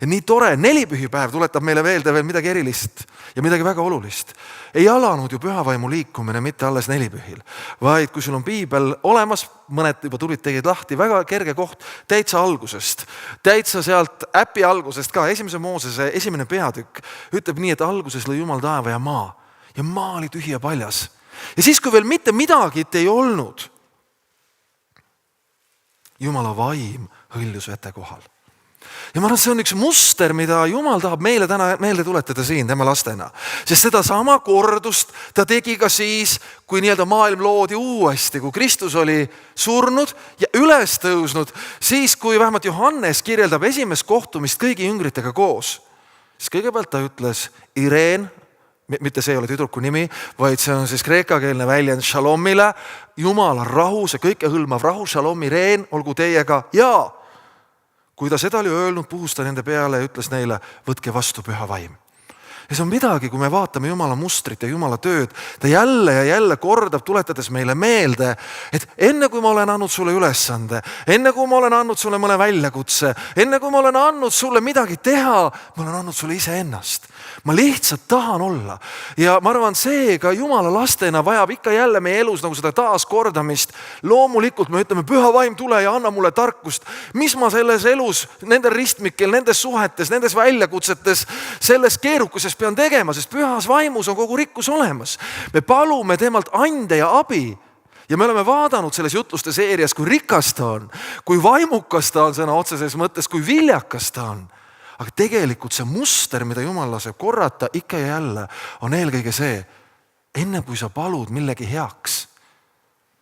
Ja nii tore, nelipühipäev tuletab meile veel midagi erilist ja midagi väga olulist. Ei alanud ju pühavaimu liikumine mitte alles nelipühil, vaid kui sul on piibel olemas, mõned juba tulid tegid lahti, väga kerge koht täitsa algusest. Täitsa sealt äpi algusest ka, 1. Moosese 1. peatükk ütleb nii, et alguses lõi Jumal taeva ja maa oli tühi ja paljas. Ja siis, kui veel mitte midagi ei olnud, Jumala vaim hõljus vete kohal. Ja ma arvan, see on üks muster, mida Jumal tahab meile täna meelde tuletada siin tema lastena. Sest seda sama kordust ta tegi ka siis, kui nii-öelda maailm loodi uuesti, kui Kristus oli surnud ja üles tõusnud, siis kui vähemalt Johannes kirjeldab esimest kohtumist kõigi jüngritega koos. Siis kõigepealt ta ütles Ireen, mitte see ei ole tüdruku nimi, vaid see on siis kreekakeelne väljend Shalomile, Jumala rahu, see kõikehõlmav rahu, Shalom Ireen, olgu teiega ja kui ta seda oli öelnud, puhus ta nende peale ja ütles neile, võtke vastu püha vaim. Ja see on midagi, kui me vaatame Jumala mustrit ja Jumala tööd, ta jälle ja jälle kordab, tuletades meile meelde, et enne kui ma olen andnud sulle ülesande, enne kui ma olen andnud sulle mõne väljakutse, enne kui ma olen andnud sulle midagi teha, ma olen andnud sulle iseennast. Ma lihtsalt tahan olla. Ja ma arvan, see ka Jumala lastena vajab ikka jälle meie elus nagu seda taaskordamist. Loomulikult me ütleme, püha vaim tule ja anna mulle tarkust. Mis ma selles elus, nendel ristmikel, nendes suhetes, nendes väljakutsetes, selles keerukuses pean tegema, sest pühas vaimus on kogu rikkus olemas. Me palume temalt ande ja abi. Ja me oleme vaadanud selles jutluste seerias, kui rikas ta on, kui vaimukas ta on sõna otseses mõttes, kui viljakas ta on. Aga tegelikult see muster, mida Jumal laseb korrata ikka ja jälle, on eelkõige see, enne kui sa palud millegi heaks,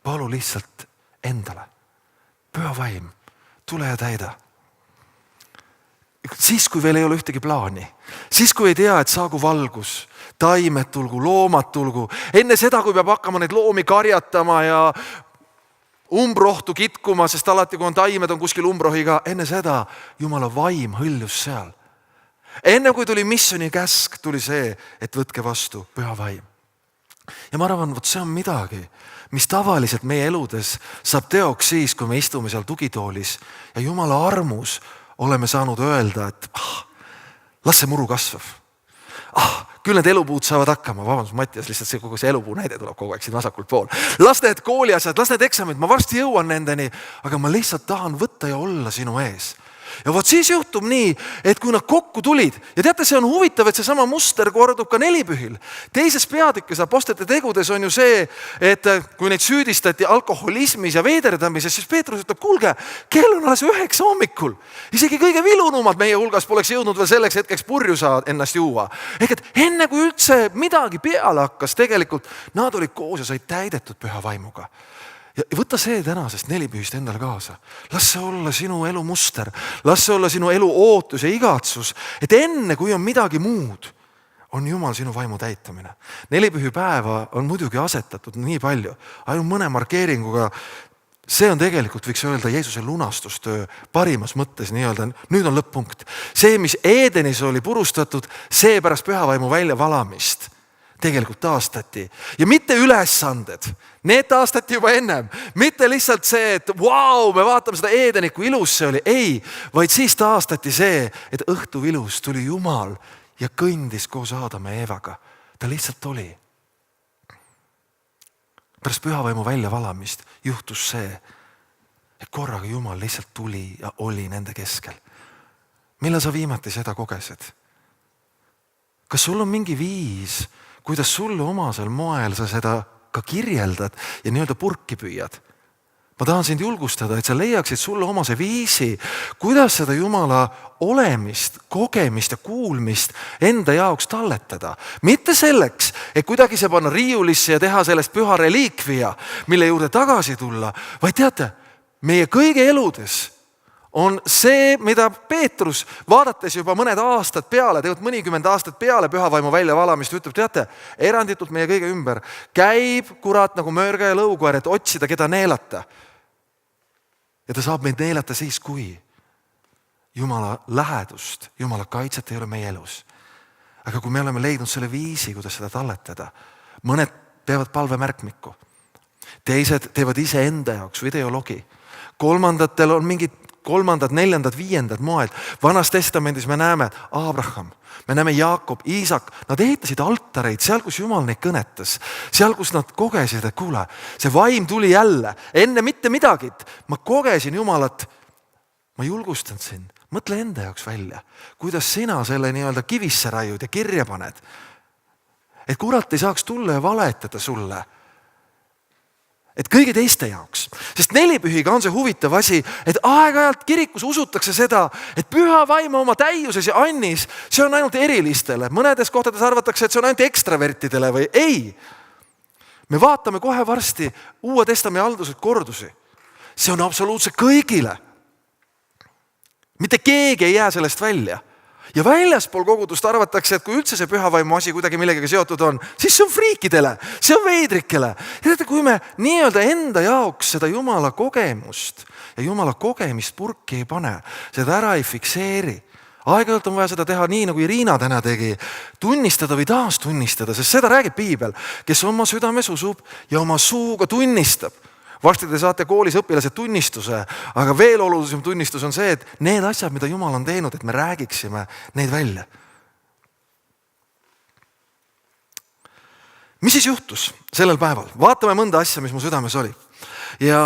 palu lihtsalt endale. Püha vaim, tule ja täida. Siis, kui veel ei ole ühtegi plaani, siis, kui ei tea, et saagu valgus, taimed tulgu, loomad tulgu, enne seda, kui peab hakkama neid loomi karjatama ja umbrohtu kitkuma, sest alati, kui on taimed, on kuskil umbrohiga, enne seda Jumala vaim hõljus seal. Enne kui tuli missiooni käsk, tuli see, et võtke vastu püha vaim. Ja ma arvan, see on midagi, mis tavaliselt meie eludes saab teoks siis, kui me istume seal tugitoolis ja Jumala armus oleme saanud öelda, et las see muru kasvab. Küll need elupuud saavad hakkama, vabandust, Mattias, lihtsalt see, kogu see elupuu näide tuleb kogu aeg siin vasakult pool. Las need kooliasjad, las need eksamid, ma varsti jõuan nendeni, aga ma lihtsalt tahan võtta ja olla sinu ees. Ja vot siis juhtub nii, et kui nad kokku tulid, ja teate, see on huvitav, et see sama muster kordub ka nelipühil. Teises peatükes Apostlite tegudes on ju see, et kui neid süüdistati alkoholismis ja veederdamises, siis Peetrus ütleb, kuulge, kell on alles 9 hommikul. Isegi kõige vilunumad meie hulgas poleks jõudnud veel selleks hetkeks purju saada ennast juua. Ehk et enne kui üldse midagi peale hakkas, tegelikult nad olid koos ja said täidetud püha vaimuga. Ja võta see tänasest nelipühist endale kaasa. Las see olla sinu elu muster. Las see olla sinu elu ootus ja igatsus. Et enne kui on midagi muud, on Jumal sinu vaimu täitamine. Nelipühi päeva on muidugi asetatud nii palju. Ainult mõne markeeringuga. See on tegelikult, võiks öelda, Jeesuse lunastustöö parimas mõttes nii-öelda. Nüüd on lõpp-punkt. See, mis Edenis oli purustatud, see pärast pühavaimu välja valamist tegelikult taastati. Ja mitte ülesanded. Need taastati juba ennem. Mitte lihtsalt see, et vau, me vaatame seda Edenit, kui ilus see oli. Ei, vaid siis taastati see, et õhtu ilus tuli Jumal ja kõndis koos Aadama ja Eevaga. Ta lihtsalt oli. pärast pühavaimu väljavalamist juhtus see, et korraga Jumal lihtsalt tuli ja oli nende keskel. Millal sa viimati seda kogesid? Kas sul on mingi viis, kuidas sulle omasel moel sa seda ka kirjeldad ja nii-öelda purki püüad? Ma tahan sind julgustada, et sa leiaksid sulle omase viisi, kuidas seda Jumala olemist, kogemist ja kuulmist enda jaoks talletada. Mitte selleks, et kuidagi see panna riiulisse ja teha sellest püha reliikvia, mille juurde tagasi tulla, vaid teate, meie kõige eludes on see, mida Peetrus, vaadates juba mõned aastad peale, tegelikult mõnikümmend aastat peale pühavaimu väljavalamist, ütleb, teate, eranditult meie kõige ümber käib kurat nagu möörga ja lõukoer, et otsida, keda neelata. Ja ta saab meid neelata siis, kui Jumala lähedust, Jumala kaitset ei ole meie elus. Aga kui me oleme leidnud selle viisi, kuidas seda talletada, mõned peavad palvemärkmikku, teised teevad ise enda jaoks videologi, kolmandatel on mingid kolmandad, neljandad, viiendad moed. Vanas testamendis me näeme Abraham, me näeme Jaakob, Iisak, nad ehitasid altareid seal, kus Jumal neid kõnetas, seal, kus nad kogesid, et kuule, see vaim tuli jälle, enne mitte midagi, ma kogesin Jumalat, ma julgustan sind, mõtle enda jaoks välja, kuidas sina selle nii-öelda kivisse raiud ja kirja paned, et kurat ei saaks tulla ja valetada sulle, et kõigi teiste jaoks. Sest nelipühiga on see huvitav asi, et aeg-ajalt kirikus usutakse seda, et püha vaim oma täiuses ja annis, see on ainult erilistele. Mõnedes kohtades arvatakse, et see on ainult ekstravertidele või ei. Me vaatame kohe varsti Uue Testamendi algused kordusi. See on absoluutselt kõigile. Mitte keegi ei jää sellest välja. Ja väljaspool kogudust arvatakse, et kui üldse see pühavaimu asi kuidagi millegagi seotud on, siis see on friikidele, see on veidrikele. Ja kui me nii-öelda enda jaoks seda Jumala kogemust ja Jumala kogemist purki ei pane, seda ära ei fikseeri, aeg-ajalt on vaja seda teha nii, nagu Irina täna tegi, tunnistada või taastunnistada, sest seda räägib Piibel, kes oma südames usub ja oma suuga tunnistab. Varsti te saate koolis õpilased tunnistuse, aga veel olulisem tunnistus on see, et need asjad, mida Jumal on teinud, et me räägiksime neid välja. Mis siis juhtus sellel päeval? Vaatame mõnda asja, mis mu südames oli. Ja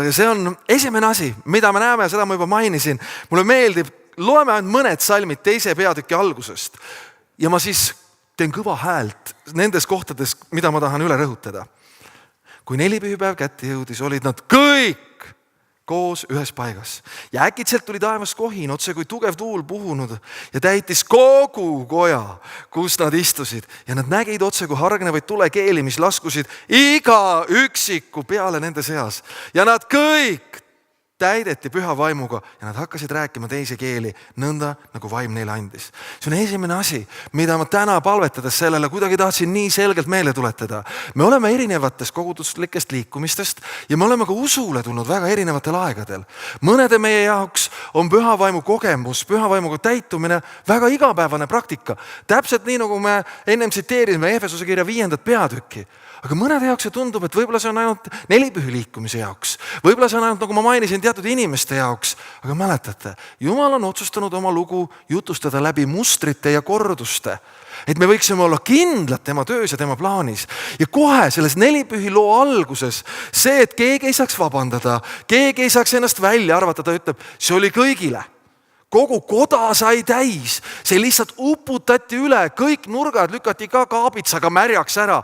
see on esimene asi, mida me näeme, seda ma juba mainisin. Mulle meeldib, loeme ainult mõned salmid teise peatüki algusest. Ja ma siis teen kõva häält nendes kohtades, mida ma tahan üle rõhutada. Kui nelipühipäev kätte jõudis, olid nad kõik koos ühes paigas. Ja äkitselt tuli taevast kohin, otse kui tugev tuul puhunud ja täitis kogu koja, kus nad istusid. Ja nad nägid otse kui hargnevaid tulekeeli, mis laskusid iga üksiku peale nende seas. Ja nad kõik täideti püha vaimuga ja nad hakkasid rääkima teisi keeli, nõnda nagu vaim neile andis. See on esimene asi, mida ma täna palvetades sellele kuidagi tahtsin nii selgelt meelde tuletada. Me oleme erinevatest koguduslikest liikumistest ja me oleme ka usule tulnud väga erinevatel aegadel. Mõnede meie jaoks on püha vaimu kogemus, püha vaimuga täitumine väga igapäevane praktika. Täpselt nii, nagu me ennem tsiteerisime Efesuse kirja 5. peatükki. Aga mõnede jaoks see tundub, et võib-olla see on ainult nelipühi liikumise jaoks. Võib-olla see on ainult, nagu ma mainisin, teatud inimeste jaoks. Aga mäletate, Jumal on otsustanud oma lugu jutustada läbi mustrite ja korduste. Et me võiksime olla kindlad tema töös ja tema plaanis. Ja kohe selles nelipühi loo alguses see, et keegi ei saaks vabandada, keegi ei saaks ennast välja arvata, ta ütleb, see oli kõigile. Kogu koda sai täis, see lihtsalt uputati üle, kõik nurgad lükati ka kaabitsaga märjaks ära.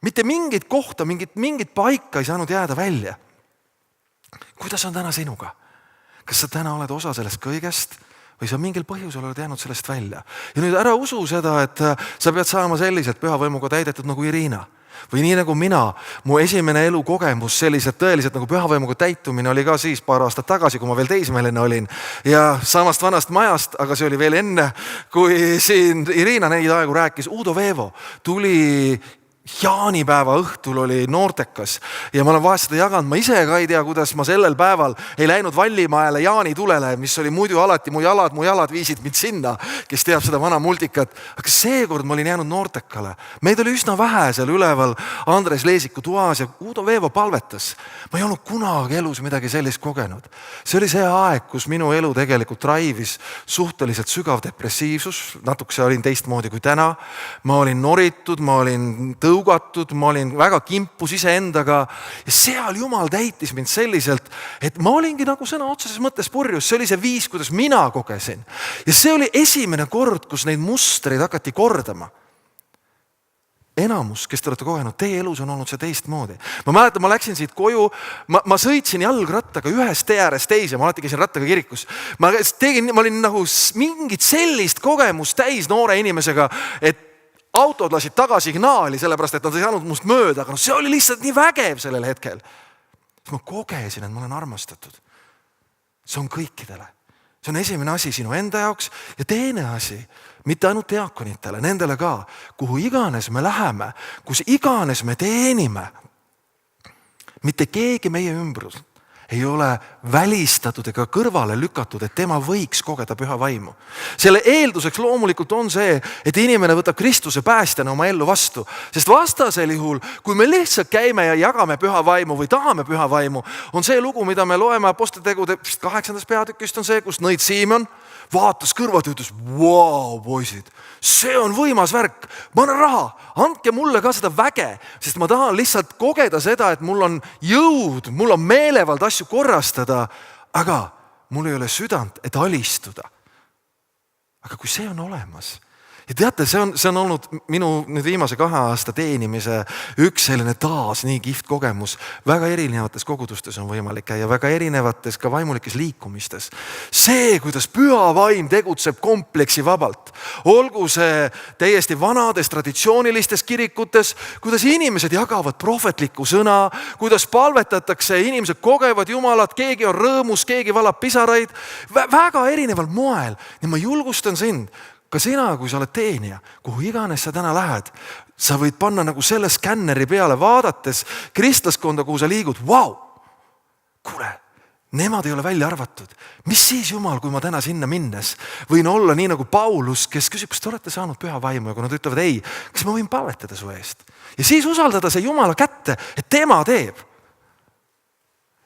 Mitte mingit kohta, mingit paika ei saanud jääda välja. Kuidas on täna sinuga? Kas sa täna oled osa sellest kõigest või sa mingil põhjusel oled jäänud sellest välja? Ja nüüd ära usu seda, et sa pead saama selliselt püha võimuga täidetud nagu Irina. Või nii nagu mina, mu esimene elukogemus selliselt tõeliselt nagu püha võimuga täitumine oli ka siis paar aastat tagasi, kui ma veel teismeline olin. Ja samast vanast majast, aga see oli veel enne, kui siin Irina neid aegu rääkis, Udo Veevo tuli jaanipäeva õhtul oli noortekas ja ma olen vahest seda jaganud, ma ise ka ei tea, kuidas ma sellel päeval ei läinud Vallimaele jaanitulele, mis oli muidu alati mu jalad viisid mind sinna, kes teab seda vana multikat. Aga seekord ma olin jäänud noortekale. Meid oli üsna vähe seal üleval Andres Leesiku toas ja Udo Veevo palvetas. Ma ei olnud kunagi elus midagi sellist kogenud. See oli see aeg, kus minu elu tegelikult raivis suhteliselt sügav depressiivsus, natukese olin teistmoodi kui täna. Ma olin noritud, ma olin tõunud tõugatud, ma olin väga kimpus iseendaga ja seal Jumal täitis mind selliselt, et ma olingi nagu sõna otseses mõttes purjus. See oli see viis, kuidas mina kogesin. Ja see oli esimene kord, kus neid mustreid hakati kordama. Enamus, kes te olete kogenud, teie elus on olnud see teistmoodi. Ma mäletan, ma läksin siit koju, ma sõitsin jalgrattaga ühest tee äärest teise, ma alati käisin rattaga kirikus. Ma olin nagu mingit sellist kogemust täis noore inimesega, et autod lasid tagasignaali, sellepärast, et nad ei saanud must mööda, aga see oli lihtsalt nii vägev sellel hetkel. Ma kogesin, et ma olen armastatud. See on kõikidele. See on esimene asi sinu enda jaoks ja teine asi, mitte ainult diakonitele, nendele ka, kuhu iganes me läheme, kus iganes me teenime. Mitte keegi meie ümbrus ei ole välistatud ega kõrvale lükatud, et tema võiks kogeda püha vaimu. Selle eelduseks loomulikult on see, et inimene võtab Kristuse päästjana oma ellu vastu. Sest vastasel juhul, kui me lihtsalt käime ja jagame püha vaimu või tahame püha vaimu, on see lugu, mida me loeme Apostlitegude 8. peatükist, on see, kus nõid Siimon vaatas kõrvalt ja ütles, vau, poisid, see on võimas värk, ma annan raha, andke mulle ka seda väge, sest ma tahan lihtsalt kogeda seda, et mul on jõud, mul on meelevald asju korrastada, aga mul ei ole südant, et alistuda. Aga kui see on olemas, ja teate, see on olnud minu nüüd viimase 2 aasta teenimise üks selline taas nii kihvt kogemus. Väga erinevates kogudustes on võimalik käia, väga erinevates ka vaimulikes liikumistes. See, kuidas püha vaim tegutseb kompleksi vabalt. Olgu see täiesti vanades traditsioonilistes kirikutes, kuidas inimesed jagavad prohvetlikku sõna, kuidas palvetatakse, inimesed kogevad Jumalat, keegi on rõõmus, keegi valab pisaraid. Väga erineval moel. Ja ma julgustan sind, ka sina, kui sa oled teenija, kuhu iganes sa täna lähed, sa võid panna nagu selle skänneri peale vaadates kristlaskonda, kuhu sa liigud. Vau! Kuule, nemad ei ole välja arvatud. Mis siis Jumal, kui ma täna sinna minnes võin olla nii nagu Paulus, kes küsib, kas te olete saanud püha vaimu ja kui nad ütlevad ei, kas ma võin palvetada su eest? Ja siis usaldada see Jumala kätte, et tema teeb.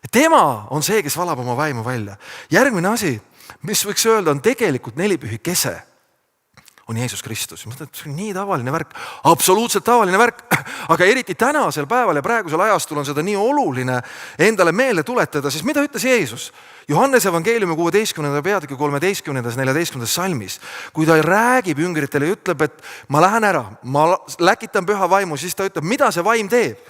Tema on see, kes valab oma vaimu välja. Järgmine asi, mis võiks öelda, on tegelikult nelipühi kese. On Jeesus Kristus. See on nii tavaline värk, absoluutselt tavaline värk, aga eriti tänasel päeval ja praegusel ajastul on seda nii oluline endale meelde tuletada, siis mida ütles Jeesus? Johannese evangeeliumi 16. peatüki 13. 14. salmis, kui ta räägib jüngritele ja ütleb, et ma lähen ära, ma läkitan püha vaimu, siis ta ütleb, mida see vaim teeb?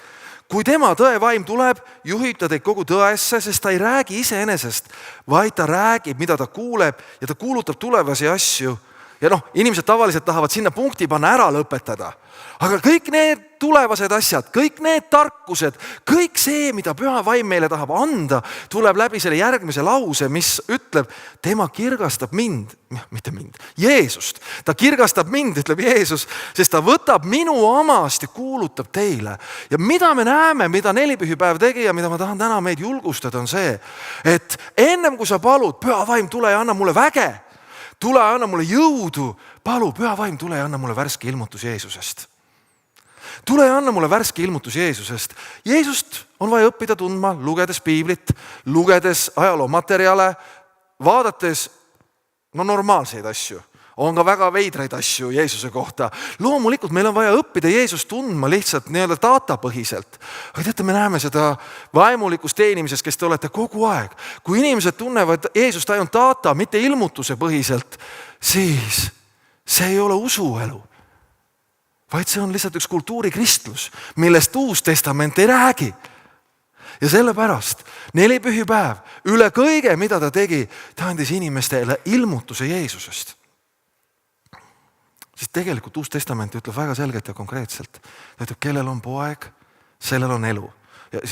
Kui tema tõevaim tuleb, juhib ta teid kogu tõesse, sest ta ei räägi iseenesest, vaid ta räägib, mida ta kuuleb ja ta kuulutab tulevasi asju. Ja inimesed tavaliselt tahavad sinna punkti panna ära lõpetada. Aga kõik need tulevased asjad, kõik need tarkused, kõik see, mida püha vaim meile tahab anda, tuleb läbi selle järgmise lause, mis ütleb, tema kirgastab mind, mitte mind, Jeesust. Ta kirgastab mind, ütleb Jeesus, sest ta võtab minu omast ja kuulutab teile. Ja mida me näeme, mida nelipühipäev tegi ja mida ma tahan täna meid julgustada, on see, et ennem kui sa palud, püha vaim, tule ja anna mulle väge, tule ja anna mulle jõudu, palu, püha vaim, tule ja anna mulle värske ilmutus Jeesusest. Tule ja anna mulle värske ilmutus Jeesusest. Jeesust on vaja õppida tundma, lugedes piiblit, lugedes ajaloomaterjale, vaadates normaalseid asju. On ka väga veidraid asju Jeesuse kohta. Loomulikult meil on vaja õppida Jeesust tundma lihtsalt nii-öelda datapõhiselt. Aga teate, me näeme seda vaimulikus teenimises, kes te olete kogu aeg. Kui inimesed tunnevad Jeesust ainult data, mitte ilmutuse põhiselt, siis see ei ole usuelu. Vaid see on lihtsalt üks kultuurikristlus, millest Uus Testament ei räägi. Ja sellepärast nelipühipäev üle kõige, mida ta tegi, ta andis inimestele ilmutuse Jeesusest. Sest tegelikult Uus Testament ütleb väga selgelt ja konkreetselt. Ta ütleb, kellel on poeg, sellel on elu. Ja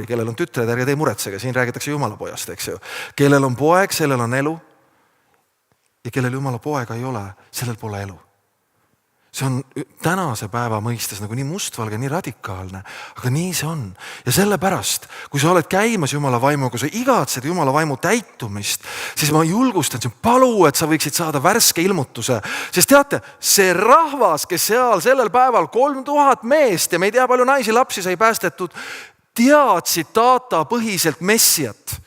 kellel on tütred, ärge tee muretsege, siin räägitakse Jumala pojast, eks ju. Kellel on poeg, sellel on elu. Ja kellel Jumala poega ei ole, sellel pole elu. See on tänase päeva mõistes nagu nii mustvalge, nii radikaalne, aga nii see on. Ja sellepärast, kui sa oled käimas Jumala vaimu, kui sa igatsed Jumala vaimu täitumist, siis ma julgustan sind, palu, et sa võiksid saada värske ilmutuse. Sest teate, see rahvas, kes seal sellel päeval 3000 meest ja me ei tea palju naisi, lapsi sai päästetud, teadsid data põhiselt messiat.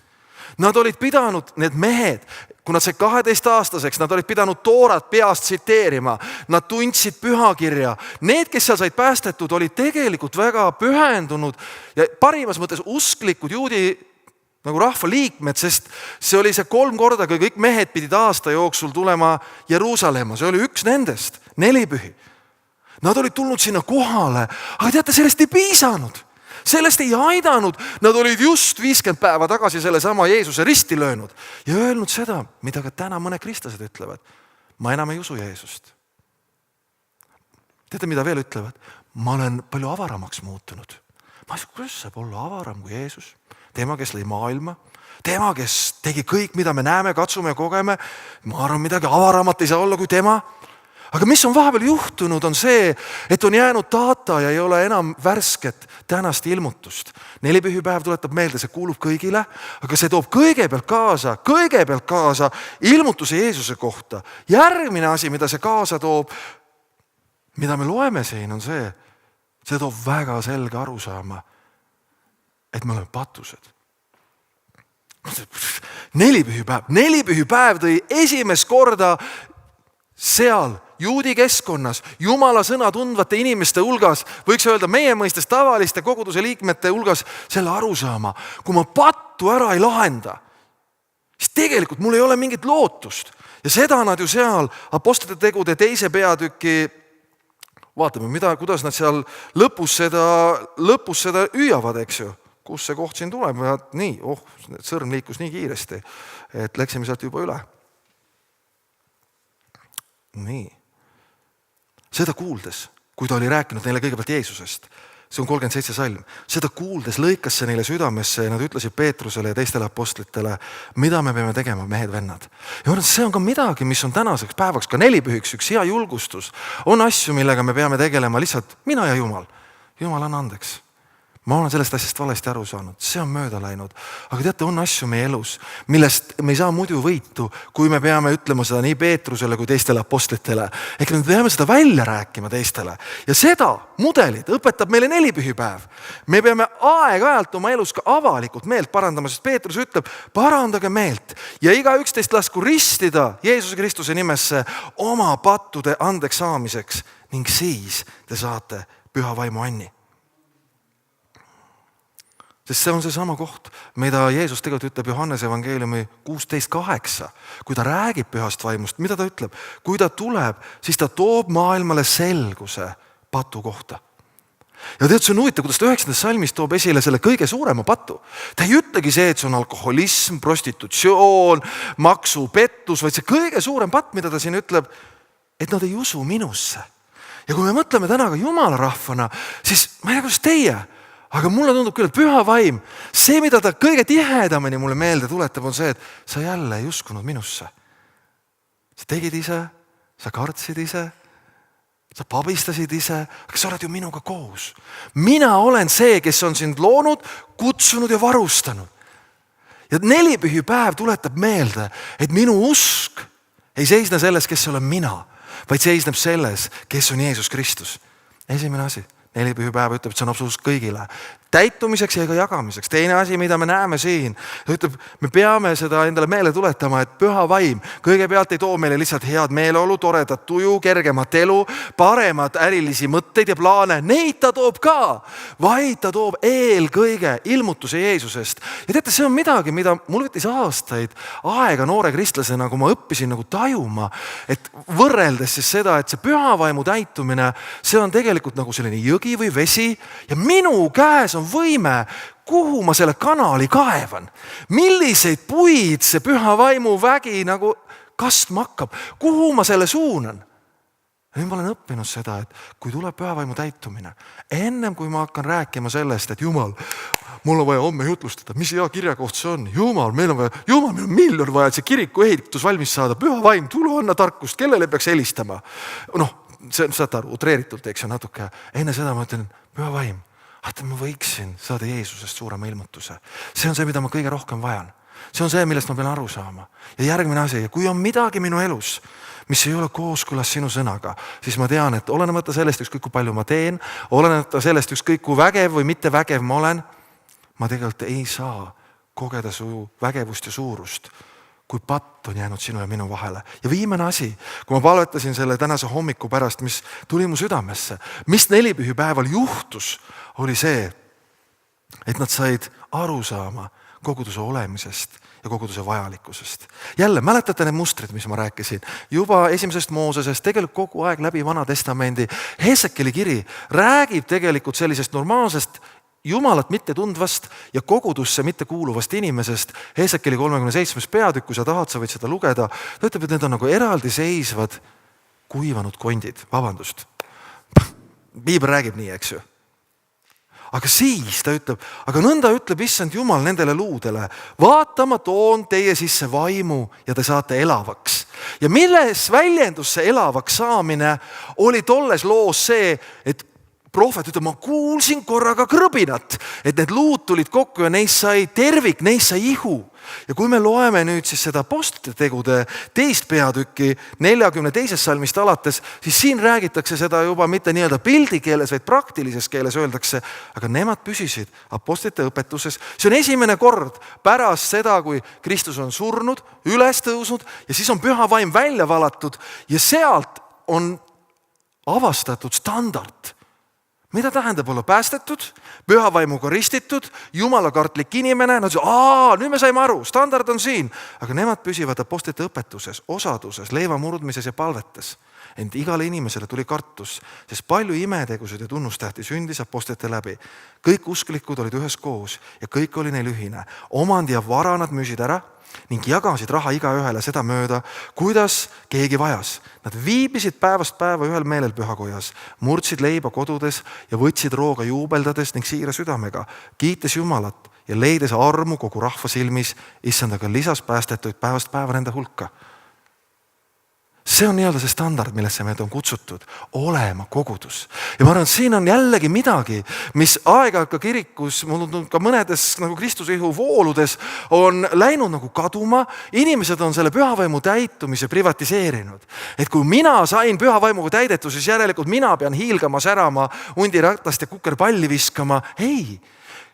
Nad olid pidanud, need mehed, kui nad said 12-aastaseks, nad olid pidanud Toorat peast tsiteerima, nad tundsid pühakirja. Need, kes seal said päästetud, olid tegelikult väga pühendunud ja parimas mõttes usklikud juudi nagu rahva liikmed, sest see oli see 3 korda, kui kõik mehed pidid aasta jooksul tulema Jeruusalemma. See oli üks nendest, 4 pühi. Nad olid tulnud sinna kohale, aga teate, sellest ei piisanud. Sellest ei aidanud. Nad olid just 50 päeva tagasi sellesama Jeesuse risti löönud ja öelnud seda, mida ka täna mõned kristlased ütlevad. Ma enam ei usu Jeesust. Teate, mida veel ütlevad? Ma olen palju avaramaks muutunud. Ma ei saa, kuidas saab olla avaram kui Jeesus? Tema, kes lõi maailma, tema, kes tegi kõik, mida me näeme, katsume ja kogeme. Ma arvan, midagi avaramat ei saa olla kui tema. Aga mis on vahepeal juhtunud, on see, et on jäänud data ja ei ole enam värsket tänast ilmutust. 4 pühipäev tuletab meelde, see kuulub kõigile, aga see toob kõigepealt kaasa ilmutuse Jeesuse kohta. Järgmine asi, mida see kaasa toob, mida me loeme siin, on see toob väga selge arusaama, et me oleme patused. 4 pühipäev tõi esimest korda seal juudi keskkonnas, Jumala sõna tundvate inimeste hulgas, võiks öelda meie mõistes tavaliste koguduse liikmete hulgas selle arusaama. Kui ma pattu ära ei lahenda, siis tegelikult mul ei ole mingit lootust. Ja seda nad ju seal Apostlite tegude 2. peatüki, vaatame, kuidas nad seal lõpus seda hüüavad, eks ju. Kus see koht siin tuleb? Nii, sõrm liikus nii kiiresti, et läksime sealt juba üle. Nii. Seda kuuldes, kui ta oli rääkinud neile kõigepealt Jeesusest, see on 37 salm, seda kuuldes lõikas see neile südamesse ja nad ütlesid Peetrusele ja teistele apostlitele, mida me peame tegema, mehed, vennad. Ja see on ka midagi, mis on tänaseks päevaks ka 4 pühiks üks hea julgustus. On asju, millega me peame tegelema lihtsalt mina ja Jumal. Jumal on andeks. Ma olen sellest asjast valesti aru saanud, see on mööda läinud. Aga teate, on asju meie elus, millest me ei saa muidu võitu, kui me peame ütlema seda nii Peetrusele kui teistele apostlitele. Ehk me peame seda välja rääkima teistele. Ja seda mudelit õpetab meile 4 pühipäev. Me peame aeg-ajalt oma elus ka avalikult meelt parandama, sest Peetrus ütleb, parandage meelt ja igaüks teist lasku ristida Jeesuse Kristuse nimesse oma pattude andeks saamiseks ning siis te saate püha vaimu anni. Sest see on see sama koht, mida Jeesus tegelikult ütleb Johannese evangeeliumi 16:8, kui ta räägib pühast vaimust, mida ta ütleb? Kui ta tuleb, siis ta toob maailmale selguse patu kohta. Ja tead, see on huvitav, kuidas ta 9. salmis toob esile selle kõige suurema patu. Ta ei ütlegi see, et see on alkoholism, prostitutsioon, maksupettus, vaid see kõige suurem patt, mida ta siin ütleb, et nad ei usu minusse. Ja kui me mõtleme täna ka Jumala rahvana, siis ma ei tea, kuidas teie, aga mulle tundub küll, et püha vaim, see, mida ta kõige tihedamini mulle meelde tuletab, on see, et sa jälle ei uskunud minusse. Sa tegid ise, sa kartsid ise, sa pabistasid ise, aga sa oled ju minuga koos. Mina olen see, kes on sind loonud, kutsunud ja varustanud. Ja 4 pühipäev tuletab meelde, et minu usk ei seisne selles, kes olen mina, vaid seisneb selles, kes on Jeesus Kristus. Esimene asi. 4 pühipäeva ütleb, et see on absoluutselt kõigile. Täitumiseks ja ka jagamiseks. Teine asi, mida me näeme siin, ütleb, me peame seda endale meele tuletama, et püha vaim kõigepealt ei too meile lihtsalt head meeleolu, toredat tuju, kergemat elu, paremat ärilisi mõtteid ja plaane. Neid ta toob ka, vaid ta toob eelkõige ilmutuse Jeesusest. Ja teate, see on midagi, mida mul võttis aastaid aega noore kristlasena, kui ma õppisin nagu tajuma, et võrreldes siis seda, et see püha vaimu täitumine, see on tegelikult nagu selline jõgi või vesi ja minu käes on võime, kuhu ma selle kanali kaevan. Milliseid puid see püha vaimu vägi nagu kastma hakkab, kuhu ma selle suunan. Ja nüüd ma olen õppinud seda, et kui tuleb püha vaimu täitumine, ennem kui ma hakkan rääkima sellest, et Jumal, mul on vaja homme jutlustada, mis hea kirjakoht see on. Jumal, meil on 1 miljon vaja, et see kiriku ehitus valmis saada. Püha vaim, tule anna tarkust, kellele peaks helistama. Saate aru, utreeritult, eks ju natuke. Enne seda ma ütlen, püha vaim, ma võiksin saada Jeesusest suurema ilmutuse. See on see, mida ma kõige rohkem vajan. See on see, millest ma pean aru saama. Ja järgmine asi, kui on midagi minu elus, mis ei ole kooskõlas sinu sõnaga, siis ma tean, et olenemata sellest ükskõik kui palju ma teen, olenemata sellest ükskõik kui vägev või mitte vägev ma olen, ma tegelikult ei saa kogeda su vägevust ja suurust, kui patt on jäänud sinu ja minu vahele. Ja viimane asi, kui ma palvetasin selle tänase hommiku pärast, mis tuli mu südamesse, mis nelipühipäeval juhtus, oli see, et nad said aru saama koguduse olemisest ja koguduse vajalikkusest. Jälle, mäletate need mustrid, mis ma rääkisin? Juba esimesest Moosesest, tegelikult kogu aeg läbi Vana Testamendi. Hesekeli kiri räägib tegelikult sellisest normaalsest Jumalat mitte tundvast ja kogudusse mitte kuuluvast inimesest. Hesekeli 37. peatükk, kui sa tahad, sa võid seda lugeda. Ta ütleb, et need on nagu eraldiseisvad kuivanud kondid. Vabandust. Piibel räägib nii, eks ju. Aga siis ta ütleb, aga nõnda ütleb issand Jumal nendele luudele, vaata, ma toon teie sisse vaimu ja te saate elavaks. Ja milles väljendus see elavaks saamine oli tolles loos see, et prohvet ütleb, ma kuulsin korraga krõbinat, et need luud tulid kokku ja neist sai tervik, neist sai ihu. Ja kui me loeme nüüd siis seda Apostlite tegude 2. peatükki 42. salmist alates, siis siin räägitakse seda juba mitte nii-öelda pildikeeles, vaid praktilises keeles öeldakse, aga nemad püsisid apostlite õpetuses. See on esimene kord pärast seda, kui Kristus on surnud, üles tõusnud ja siis on püha vaim välja valatud ja sealt on avastatud standard. Mida tähendab olla päästetud, pühavaimuga ristitud, jumalakartlik inimene, nad ütlesid, nüüd me saime aru, standard on siin, aga nemad püsivad apostlite õpetuses, osaduses, leiva murdmises ja palvetes. Ent igale inimesele tuli kartus, sest palju imetegusid ja tunnustähti sündis apostlite läbi. Kõik usklikud olid üheskoos ja kõik oli neil ühine. Omandi ja vara nad müüsid ära ning jagasid raha igaühele seda mööda, kuidas keegi vajas. Nad viibisid päevast päeva ühel meelel pühakojas, murdsid leiba kodudes ja võtsid rooga juubeldades ning siira südamega, kiites Jumalat ja leides armu kogu rahva silmis, issandaga lisas päästetuid päevast päeva nende hulka. See on nii-öelda see standard, millesse meid on kutsutud, olema kogudus. Ja ma arvan, et siin on jällegi midagi, mis aeg-ajalt ka kirikus, mul on ka mõnedes nagu Kristuse ihu vooludes on läinud nagu kaduma. Inimesed on selle pühavaimu täitumise privatiseerinud. Et kui mina sain pühavaimuga täidetu, siis järelikult mina pean hiilgama, särama, hundiratast ja kukerpalli viskama. Ei!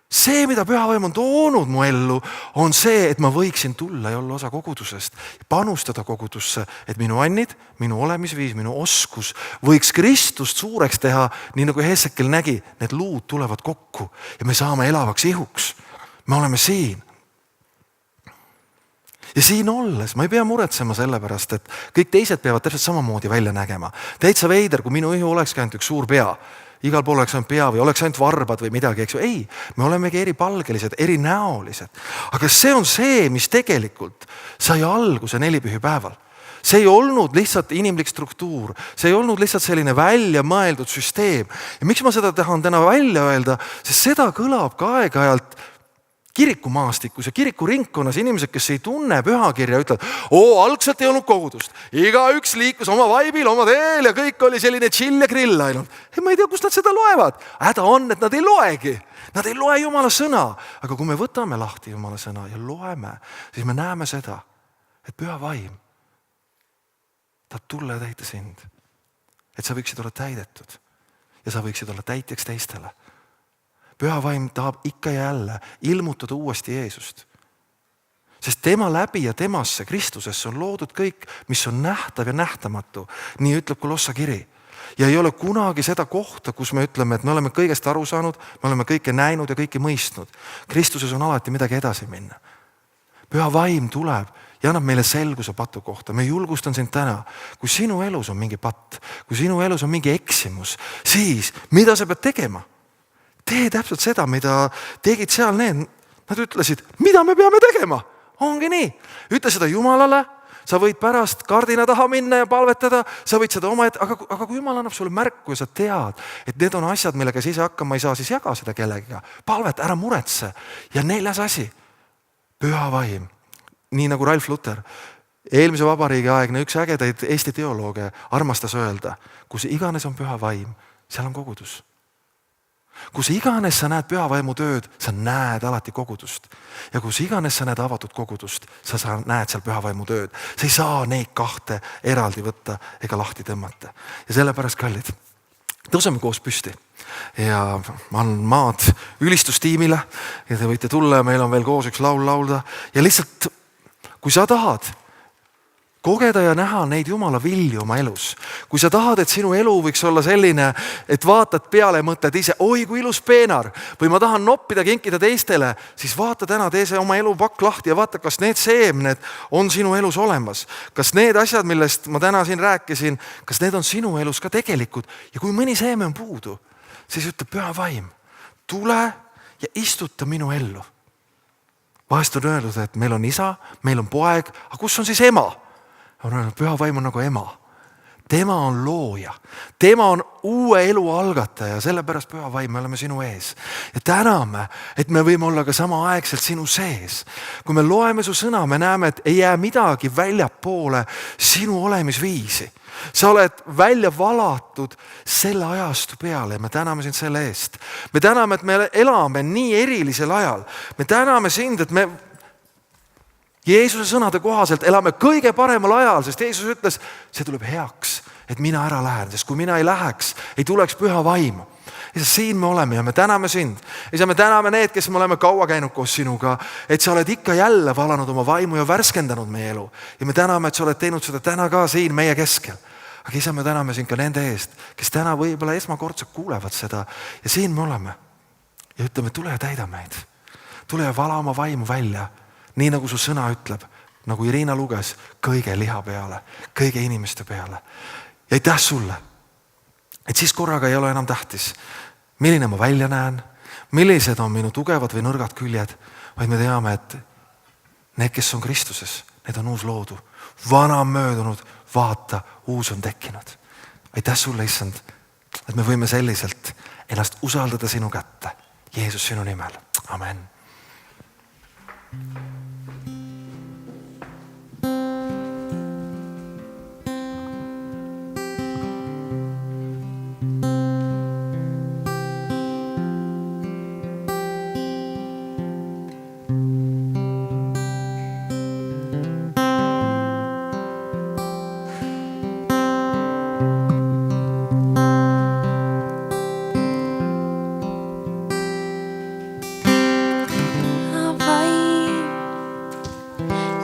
See, mida pühavaim on toonud mu ellu, on see, et ma võiksin tulla ja olla osa kogudusest, panustada kogudusse, et minu annid, minu olemisviis, minu oskus võiks Kristust suureks teha, nii nagu Hesekel nägi, need luud tulevad kokku ja me saame elavaks ihuks. Me oleme siin. Ja siin olles ma ei pea muretsema selle pärast, et kõik teised peavad täpselt samamoodi välja nägema. Täitsa veider, kui minu ihu oleks ainult üks suur pea. Igal pool oleks ainult pea või oleks ainult varbad või midagi, eks ju. Ei, me olemegi eripalgelised, erinäolised. Aga see on see, mis tegelikult sai alguse nelipühipäeval. See ei olnud lihtsalt inimlik struktuur, see ei olnud lihtsalt selline välja mõeldud süsteem. Ja miks ma seda tahan täna välja öelda, sest seda kõlab ka aeg-ajalt kirikumaastikus ja kirikuringkonnas inimesed, kes ei tunne pühakirja, ütlevad, algselt ei olnud kogudust. Igaüks liikus oma vaibil, oma teel ja kõik oli selline chill ja grill ainult. Ma ei tea, kust nad seda loevad. Häda on, et nad ei loegi. Nad ei loe Jumala sõna. Aga kui me võtame lahti Jumala sõna ja loeme, siis me näeme seda, et püha vaim tahab tulla ja täita sind. Et sa võiksid olla täidetud ja sa võiksid olla täitjaks teistele. Püha vaim tahab ikka jälle ilmutada uuesti Jeesust. Sest tema läbi ja temasse, Kristusesse on loodud kõik, mis on nähtav ja nähtamatu. Nii ütleb Kolossa kiri. Ja ei ole kunagi seda kohta, kus me ütleme, et me oleme kõigest aru saanud, me oleme kõike näinud ja kõike mõistnud. Kristuses on alati midagi edasi minna. Püha vaim tuleb ja annab meile selguse patu kohta. Me julgustan sind täna, kui sinu elus on mingi patt, kui sinu elus on mingi eksimus, siis mida sa pead tegema? Tee täpselt seda, mida tegid seal need. Nad ütlesid, mida me peame tegema? Ongi nii. Ütle seda Jumalale, sa võid pärast kardina taha minna ja palvetada, sa võid seda oma, aga kui Jumal annab sulle märku ja sa tead, et need on asjad, millega sa ise hakkama ei saa, siis jaga seda kellegiga. Palvet, ära muretse. Ja 4. asi, püha vaim. Nii nagu Ralf Luter, eelmise vabariigi aegne üks ägedaid Eesti teolooge armastas öelda, kus iganes on püha vaim, seal on kogudus. Kus iganes sa näed pühavaimu tööd, sa näed alati kogudust. Ja kus iganes sa näed avatud kogudust, sa näed seal pühavaimu tööd. Sa ei saa neid kahte eraldi võtta ega lahti tõmmata. Ja sellepärast, kallid, tõuseme koos püsti. Ja ma annan maad ülistustiimile ja te võite tulla ja meil on veel koos üks laul laulda. Ja lihtsalt, kui sa tahad kogeda ja näha neid Jumala vilju oma elus, kui sa tahad, et sinu elu võiks olla selline, et vaatad peale ja mõtled ise, oi kui ilus peenar või ma tahan noppida, kinkida teistele, siis vaata täna, tee see oma elu pakk lahti ja vaata, kas need seemned on sinu elus olemas. Kas need asjad, millest ma täna siin rääkisin, kas need on sinu elus ka tegelikud ja kui mõni seeme on puudu, siis ütleb Püha Vaim, tule ja istuta minu ellu. Vahest on öeldud, et meil on isa, meil on poeg, aga kus on siis ema? On öelnud, Püha Vaim on nagu ema. Tema on looja. Tema on uue elu algataja. Sellepärast Püha Vaim, me oleme sinu ees. Ja täname, et me võime olla ka samaaegselt sinu sees. Kui me loeme su sõna, me näeme, et ei jää midagi väljapoole sinu olemisviisi. Sa oled välja valatud selle ajastu peale ja me täname sind selle eest. Me täname, et me elame nii erilisel ajal. Me täname sind, et me Jeesuse sõnade kohaselt elame kõige paremal ajal, sest Jeesus ütles, see tuleb heaks, et mina ära lähen, sest kui mina ei läheks, ei tuleks Püha Vaim. Ja siin me oleme ja me täname sind. Ja me täname need, kes me oleme kaua käinud koos sinuga, et sa oled ikka jälle valanud oma vaimu ja värskendanud meie elu. Ja me täname, et sa oled teinud seda täna ka siin meie keskel. Aga isa, me täname sind ka nende eest, kes täna võib-olla esmakordselt kuulevad seda ja siin me oleme. Ja ütleme, tule ja täida meid. Tule ja vala oma vaimu välja. Nii nagu su sõna ütleb, nagu Irina luges, kõige liha peale, kõige inimeste peale. Ja aitäh sulle, et siis korraga ei ole enam tähtis, milline ma välja näen, millised on minu tugevad või nõrgad küljed, vaid me teame, et need, kes on Kristuses, need on uus loodu. Vana on möödunud, vaata, uus on tekkinud. Aitäh sulle, issand, et me võime selliselt ennast usaldada sinu kätte. Jeesus sinu nimel. Amen.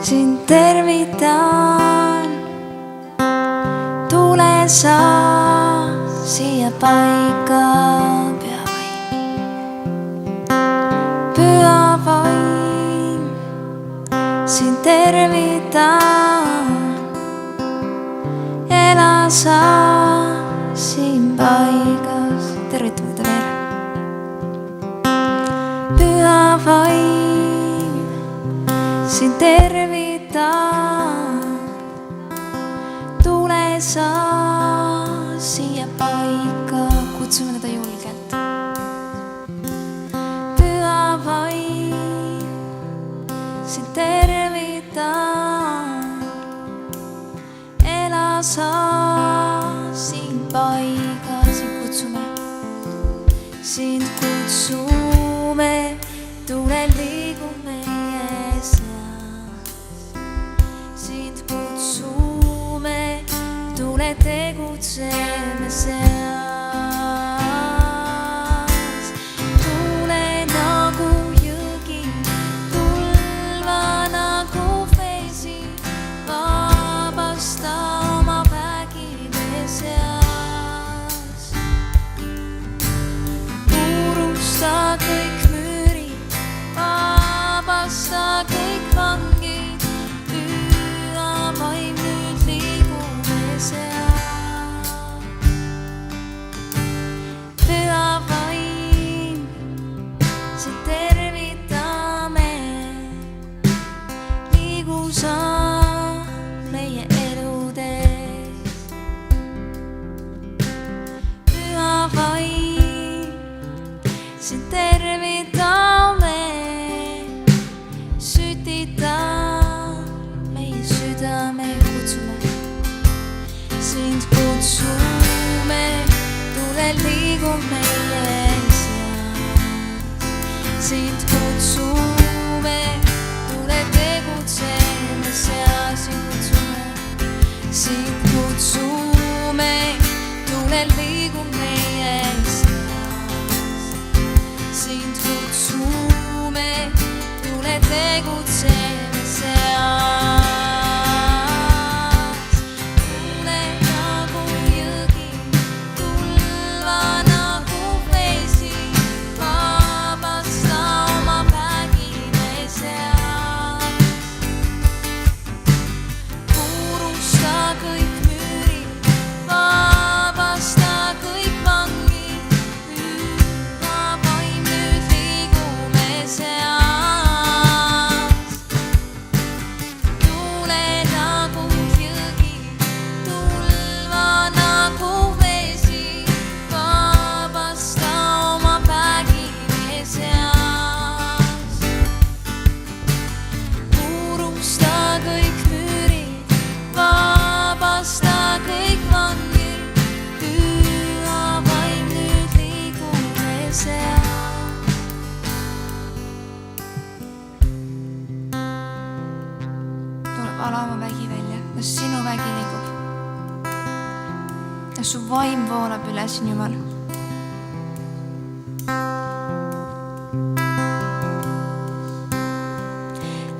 Sind tervitan, tule sa siia paika, Püha Vaim. Püha Vaim, sind tervitan, ela sa siin paigas. Tervitame teda veel. Püha Vaim, sind tervitan, tule sa siia paika, kutsume teda julgelt. Püha Vaim, sind tervitan, ela sa siin paigas, sind kutsume, tule liigu meie seas. Sind kutsume, tule tegutseme seas. Tule nagu jõgi, tulva nagu vesi, vabasta oma vägide seas. Purusta kõik müürid, vabasta kõik vangid, Püha Vaim, nüüd liigume seas. Püha Vaim, sind tervitame, liigu sa meie eludes. Püha Vaim, sind tervitame, sütita meie südame, kutsume. Sind kutsume, tule liigu meie seas. Sind kutsume, tule tegutseme seas. Sind kutsume, tule liigu meie seas. Sind kutsume, tule tegutseme seas. vala oma vägi välja, las sinu vägi liigub. Las su vaim voolab üle siin, Jumal.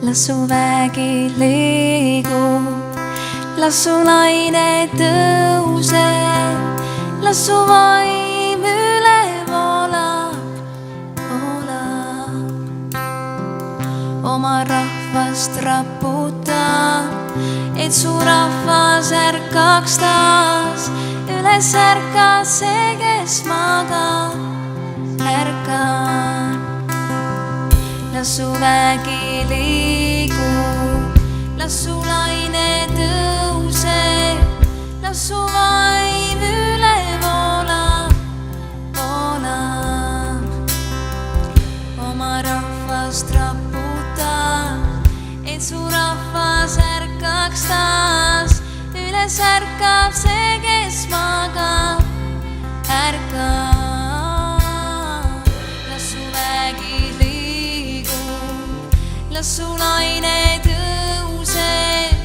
Las su vägi liigub, las su laine tõuseb, las su vaim üle voolab. Oma rahvast raputab, et su rahvas ärkaks taas. Üles ärka see, kes magab, ärka. Las su vägi liigub, las su laine tõuseb, las su vaim üle voolab. Oma rahvast raputab, et su rahvas ärkaks taas. Üles ärkab see, kes magab, ärka. Las su vägi liigub, las su laine tõuseb,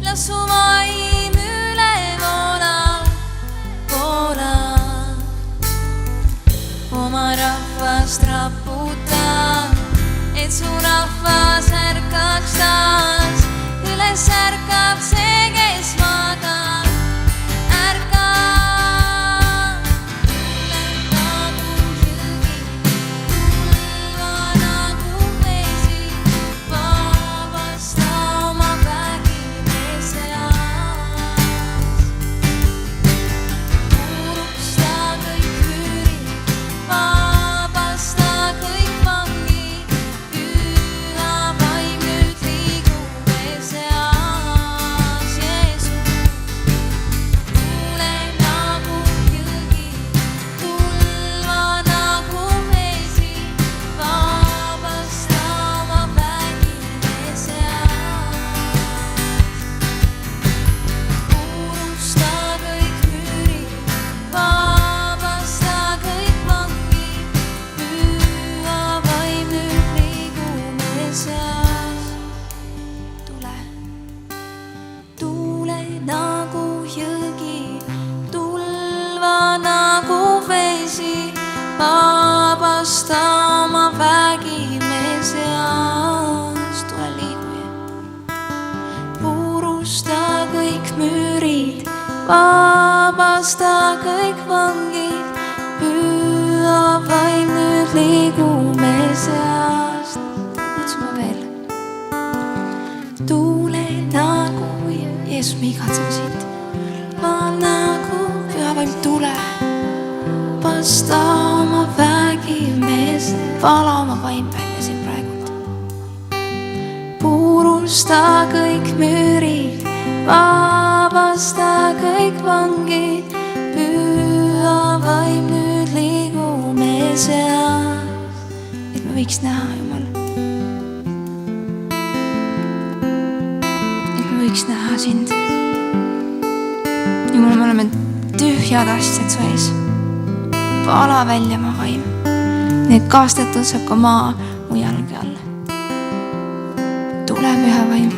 las su vaim üle voolab. Oma rahvast raputab, et su rahvas ärkaks taas. Üles ärkab see, kes magab, ärka. Nagu jõgi, tulva nagu vesi, vabasta oma vägi meie seas. Purusta kõik küürid, vabasta kõik vangid, püha vaim nüüd liigub meie seas. Jeesus, tule nagu jõgi, tulva nagu vesi, vabasta oma vägi meie seas. Purusta kõik müürid, vabasta kõik vangid, püha vaim nüüd liigub meie seas. Tule nagu jõgi, tulva nagu vesi, vabasta oma vägi meie seas. Tule liiguja. Purusta kõik müürid, vabasta kõik vangid, püha vaim nüüd liigub meie seast. Kutsume veel. Tule nagu Jeesus, me igatseme sind. Nagu püha vaim, tule. Vasta oma vägi mees, vala oma vaim välja siin praegult. Purusta kõik müürid, vabasta kõik vangid, püha vaim nüüd liigub meie seas. Et me võiks näha, Jumal. Et me võiks näha sind. Jumal, me oleme tühjad asjad su ees. Vala välja oma vaim. Need kaastetud saab ka maa mu jalge all. Tule püha vaim.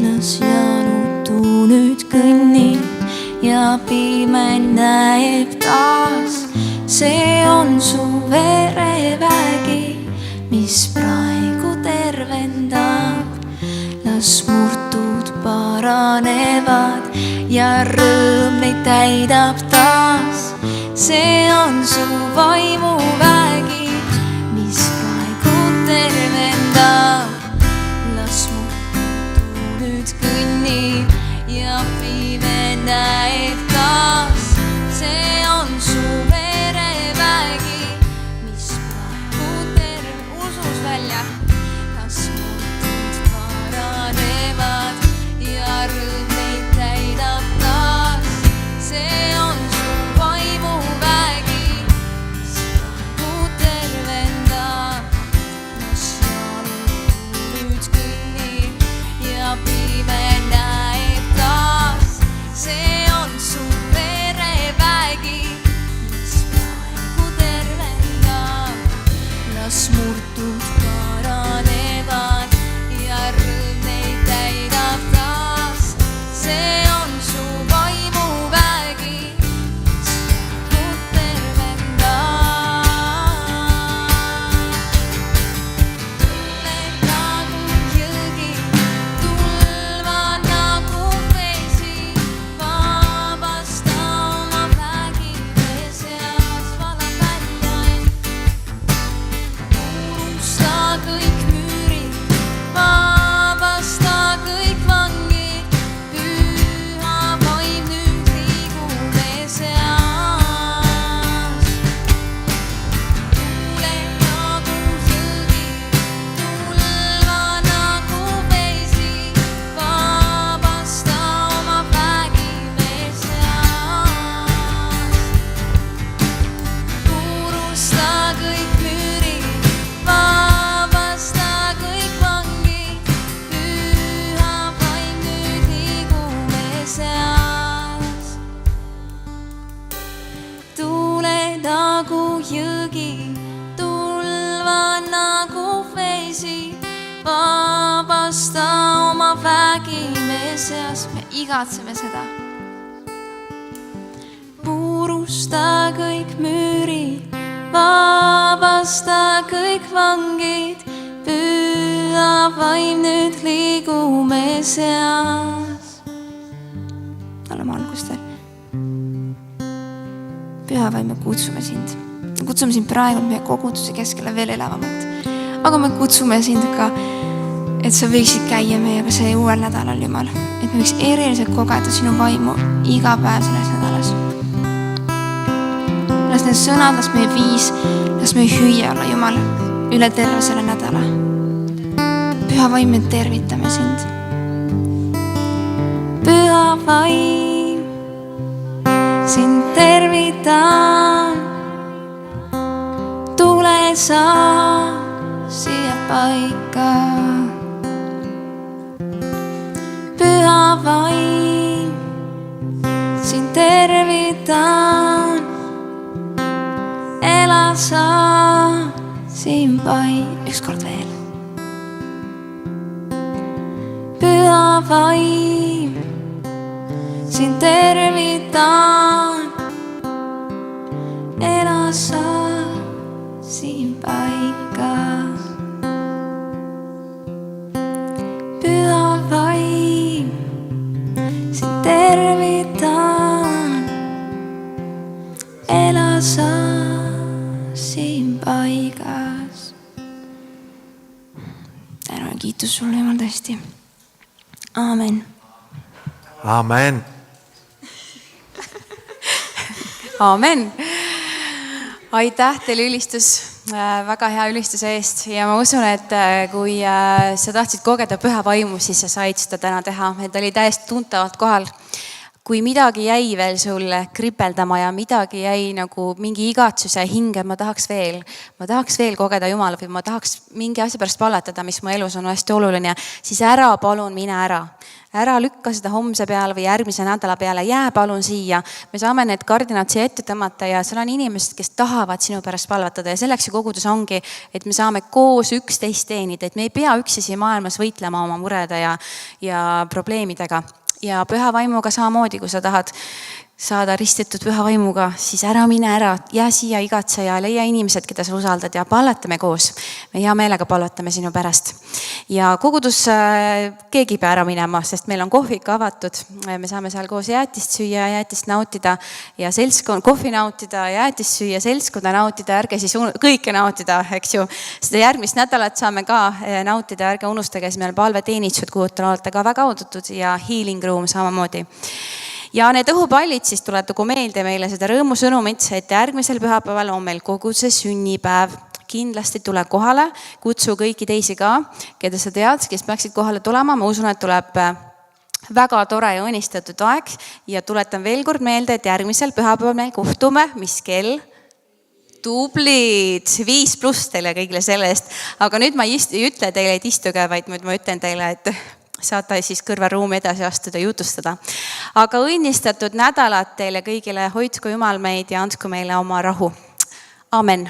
Las janutu nüüd kõnnib ja pime näeb taas. See on su verevägi, mis praegu tervendab. Las murtud paranevad ja rõõm neid täidab taas. See on su vaimuvägi, mis praegu tervendab. Las murtud nüüd kõnnib ja pime näeb taas. See on su verevägi, mis praegu usus välja. Las murtud paranevad ja rõõm neid täidab taas. See on su vaimuvägi, mis praegu igatseme seda. purusta kõik müürid, vabasta kõik vangid, püha vaim nüüd liigume seas. Oleme algustel. Püha vaim, me kutsume sind. Me kutsume sind praegu meie koguduse keskele veel elavamalt. Aga me kutsume sind ka, et sa võiksid käia meiega see uuel nädalal, Jumal. Et me võiks eriliselt kogeda sinu vaimu iga päev selles nädalas. Las need sõnad, las meie viis, las meie hüüa olla, Jumal, üle terve selle nädala. Püha vaim, me tervitame sind. Püha vaim, sind tervitan, tule sa siia paika. Püha vaim, sind tervitan, ela sa siin ükskord veel. Püha vaim, sind tervitan, ela sa siin paikas. Püha vaim, sind tervitan, ela sa siin paigas. Tänu ja kiitus sulle, Jumal, tõesti. Aamen. Amen. Aamen. Aitäh teile ülistus, väga hea ülistuse eest ja ma usun, et kui sa tahtsid kogeda püha vaimu, siis sa said seda täna teha, et oli täiesti tuntavalt kohal. Kui midagi jäi veel sulle kripeldama ja midagi jäi nagu mingi igatsuse hinge, ma tahaks veel kogeda Jumala või ma tahaks mingi asja pärast palvetada, mis mu elus on hästi oluline, siis ära palun mine ära. Ära lükka seda homse peale või järgmise nädala peale, jää palun siia. Me saame need kardinad siia ette tõmmata ja seal on inimesed, kes tahavad sinu pärast palvetada ja selleks ju kogudus ongi, et me saame koos üksteist teenida, et me ei pea üksi siin maailmas võitlema oma murede ja probleemidega. Ja püha vaimuga samamoodi, kui sa tahad saada ristitud püha vaimuga, siis ära mine ära, jää siia igatse ja leia inimesed, keda sa usaldad ja palvetame koos. Me hea meelega palvetame sinu pärast. Ja kogudus keegi ei pea ära minema, sest meil on kohvik avatud. Me saame seal koos jäätist süüa, jäätist nautida ja kohvi nautida, jäätist süüa, seltskonda nautida, ärge siis kõike nautida, eks ju. Seda järgmist nädalat saame ka nautida, ärge unustage, siis meil palveteenistused, kuhu te olete ka väga oodatud ja healing room samamoodi. Ja need õhupallid siis tuletagu meelde meile seda rõõmusõnumit, et järgmisel pühapäeval on meil koguduse sünnipäev. Kindlasti tule kohale, kutsu kõiki teisi ka, keda sa tead, kes peaksid kohale tulema. Ma usun, et tuleb väga tore ja õnnistatud aeg ja tuletan veel kord meelde, et järgmisel pühapäeval meil kohtume, mis kell? Tublid, 5+ teile kõigile selle eest. Aga nüüd ma ei ütle teile, et istuge, vaid ma ütlen teile, et saate siis kõrvaruumi edasi astuda ja jutustada. Aga õnnistatud nädalat teile kõigile, hoidku Jumal meid ja andku meile oma rahu. Amen.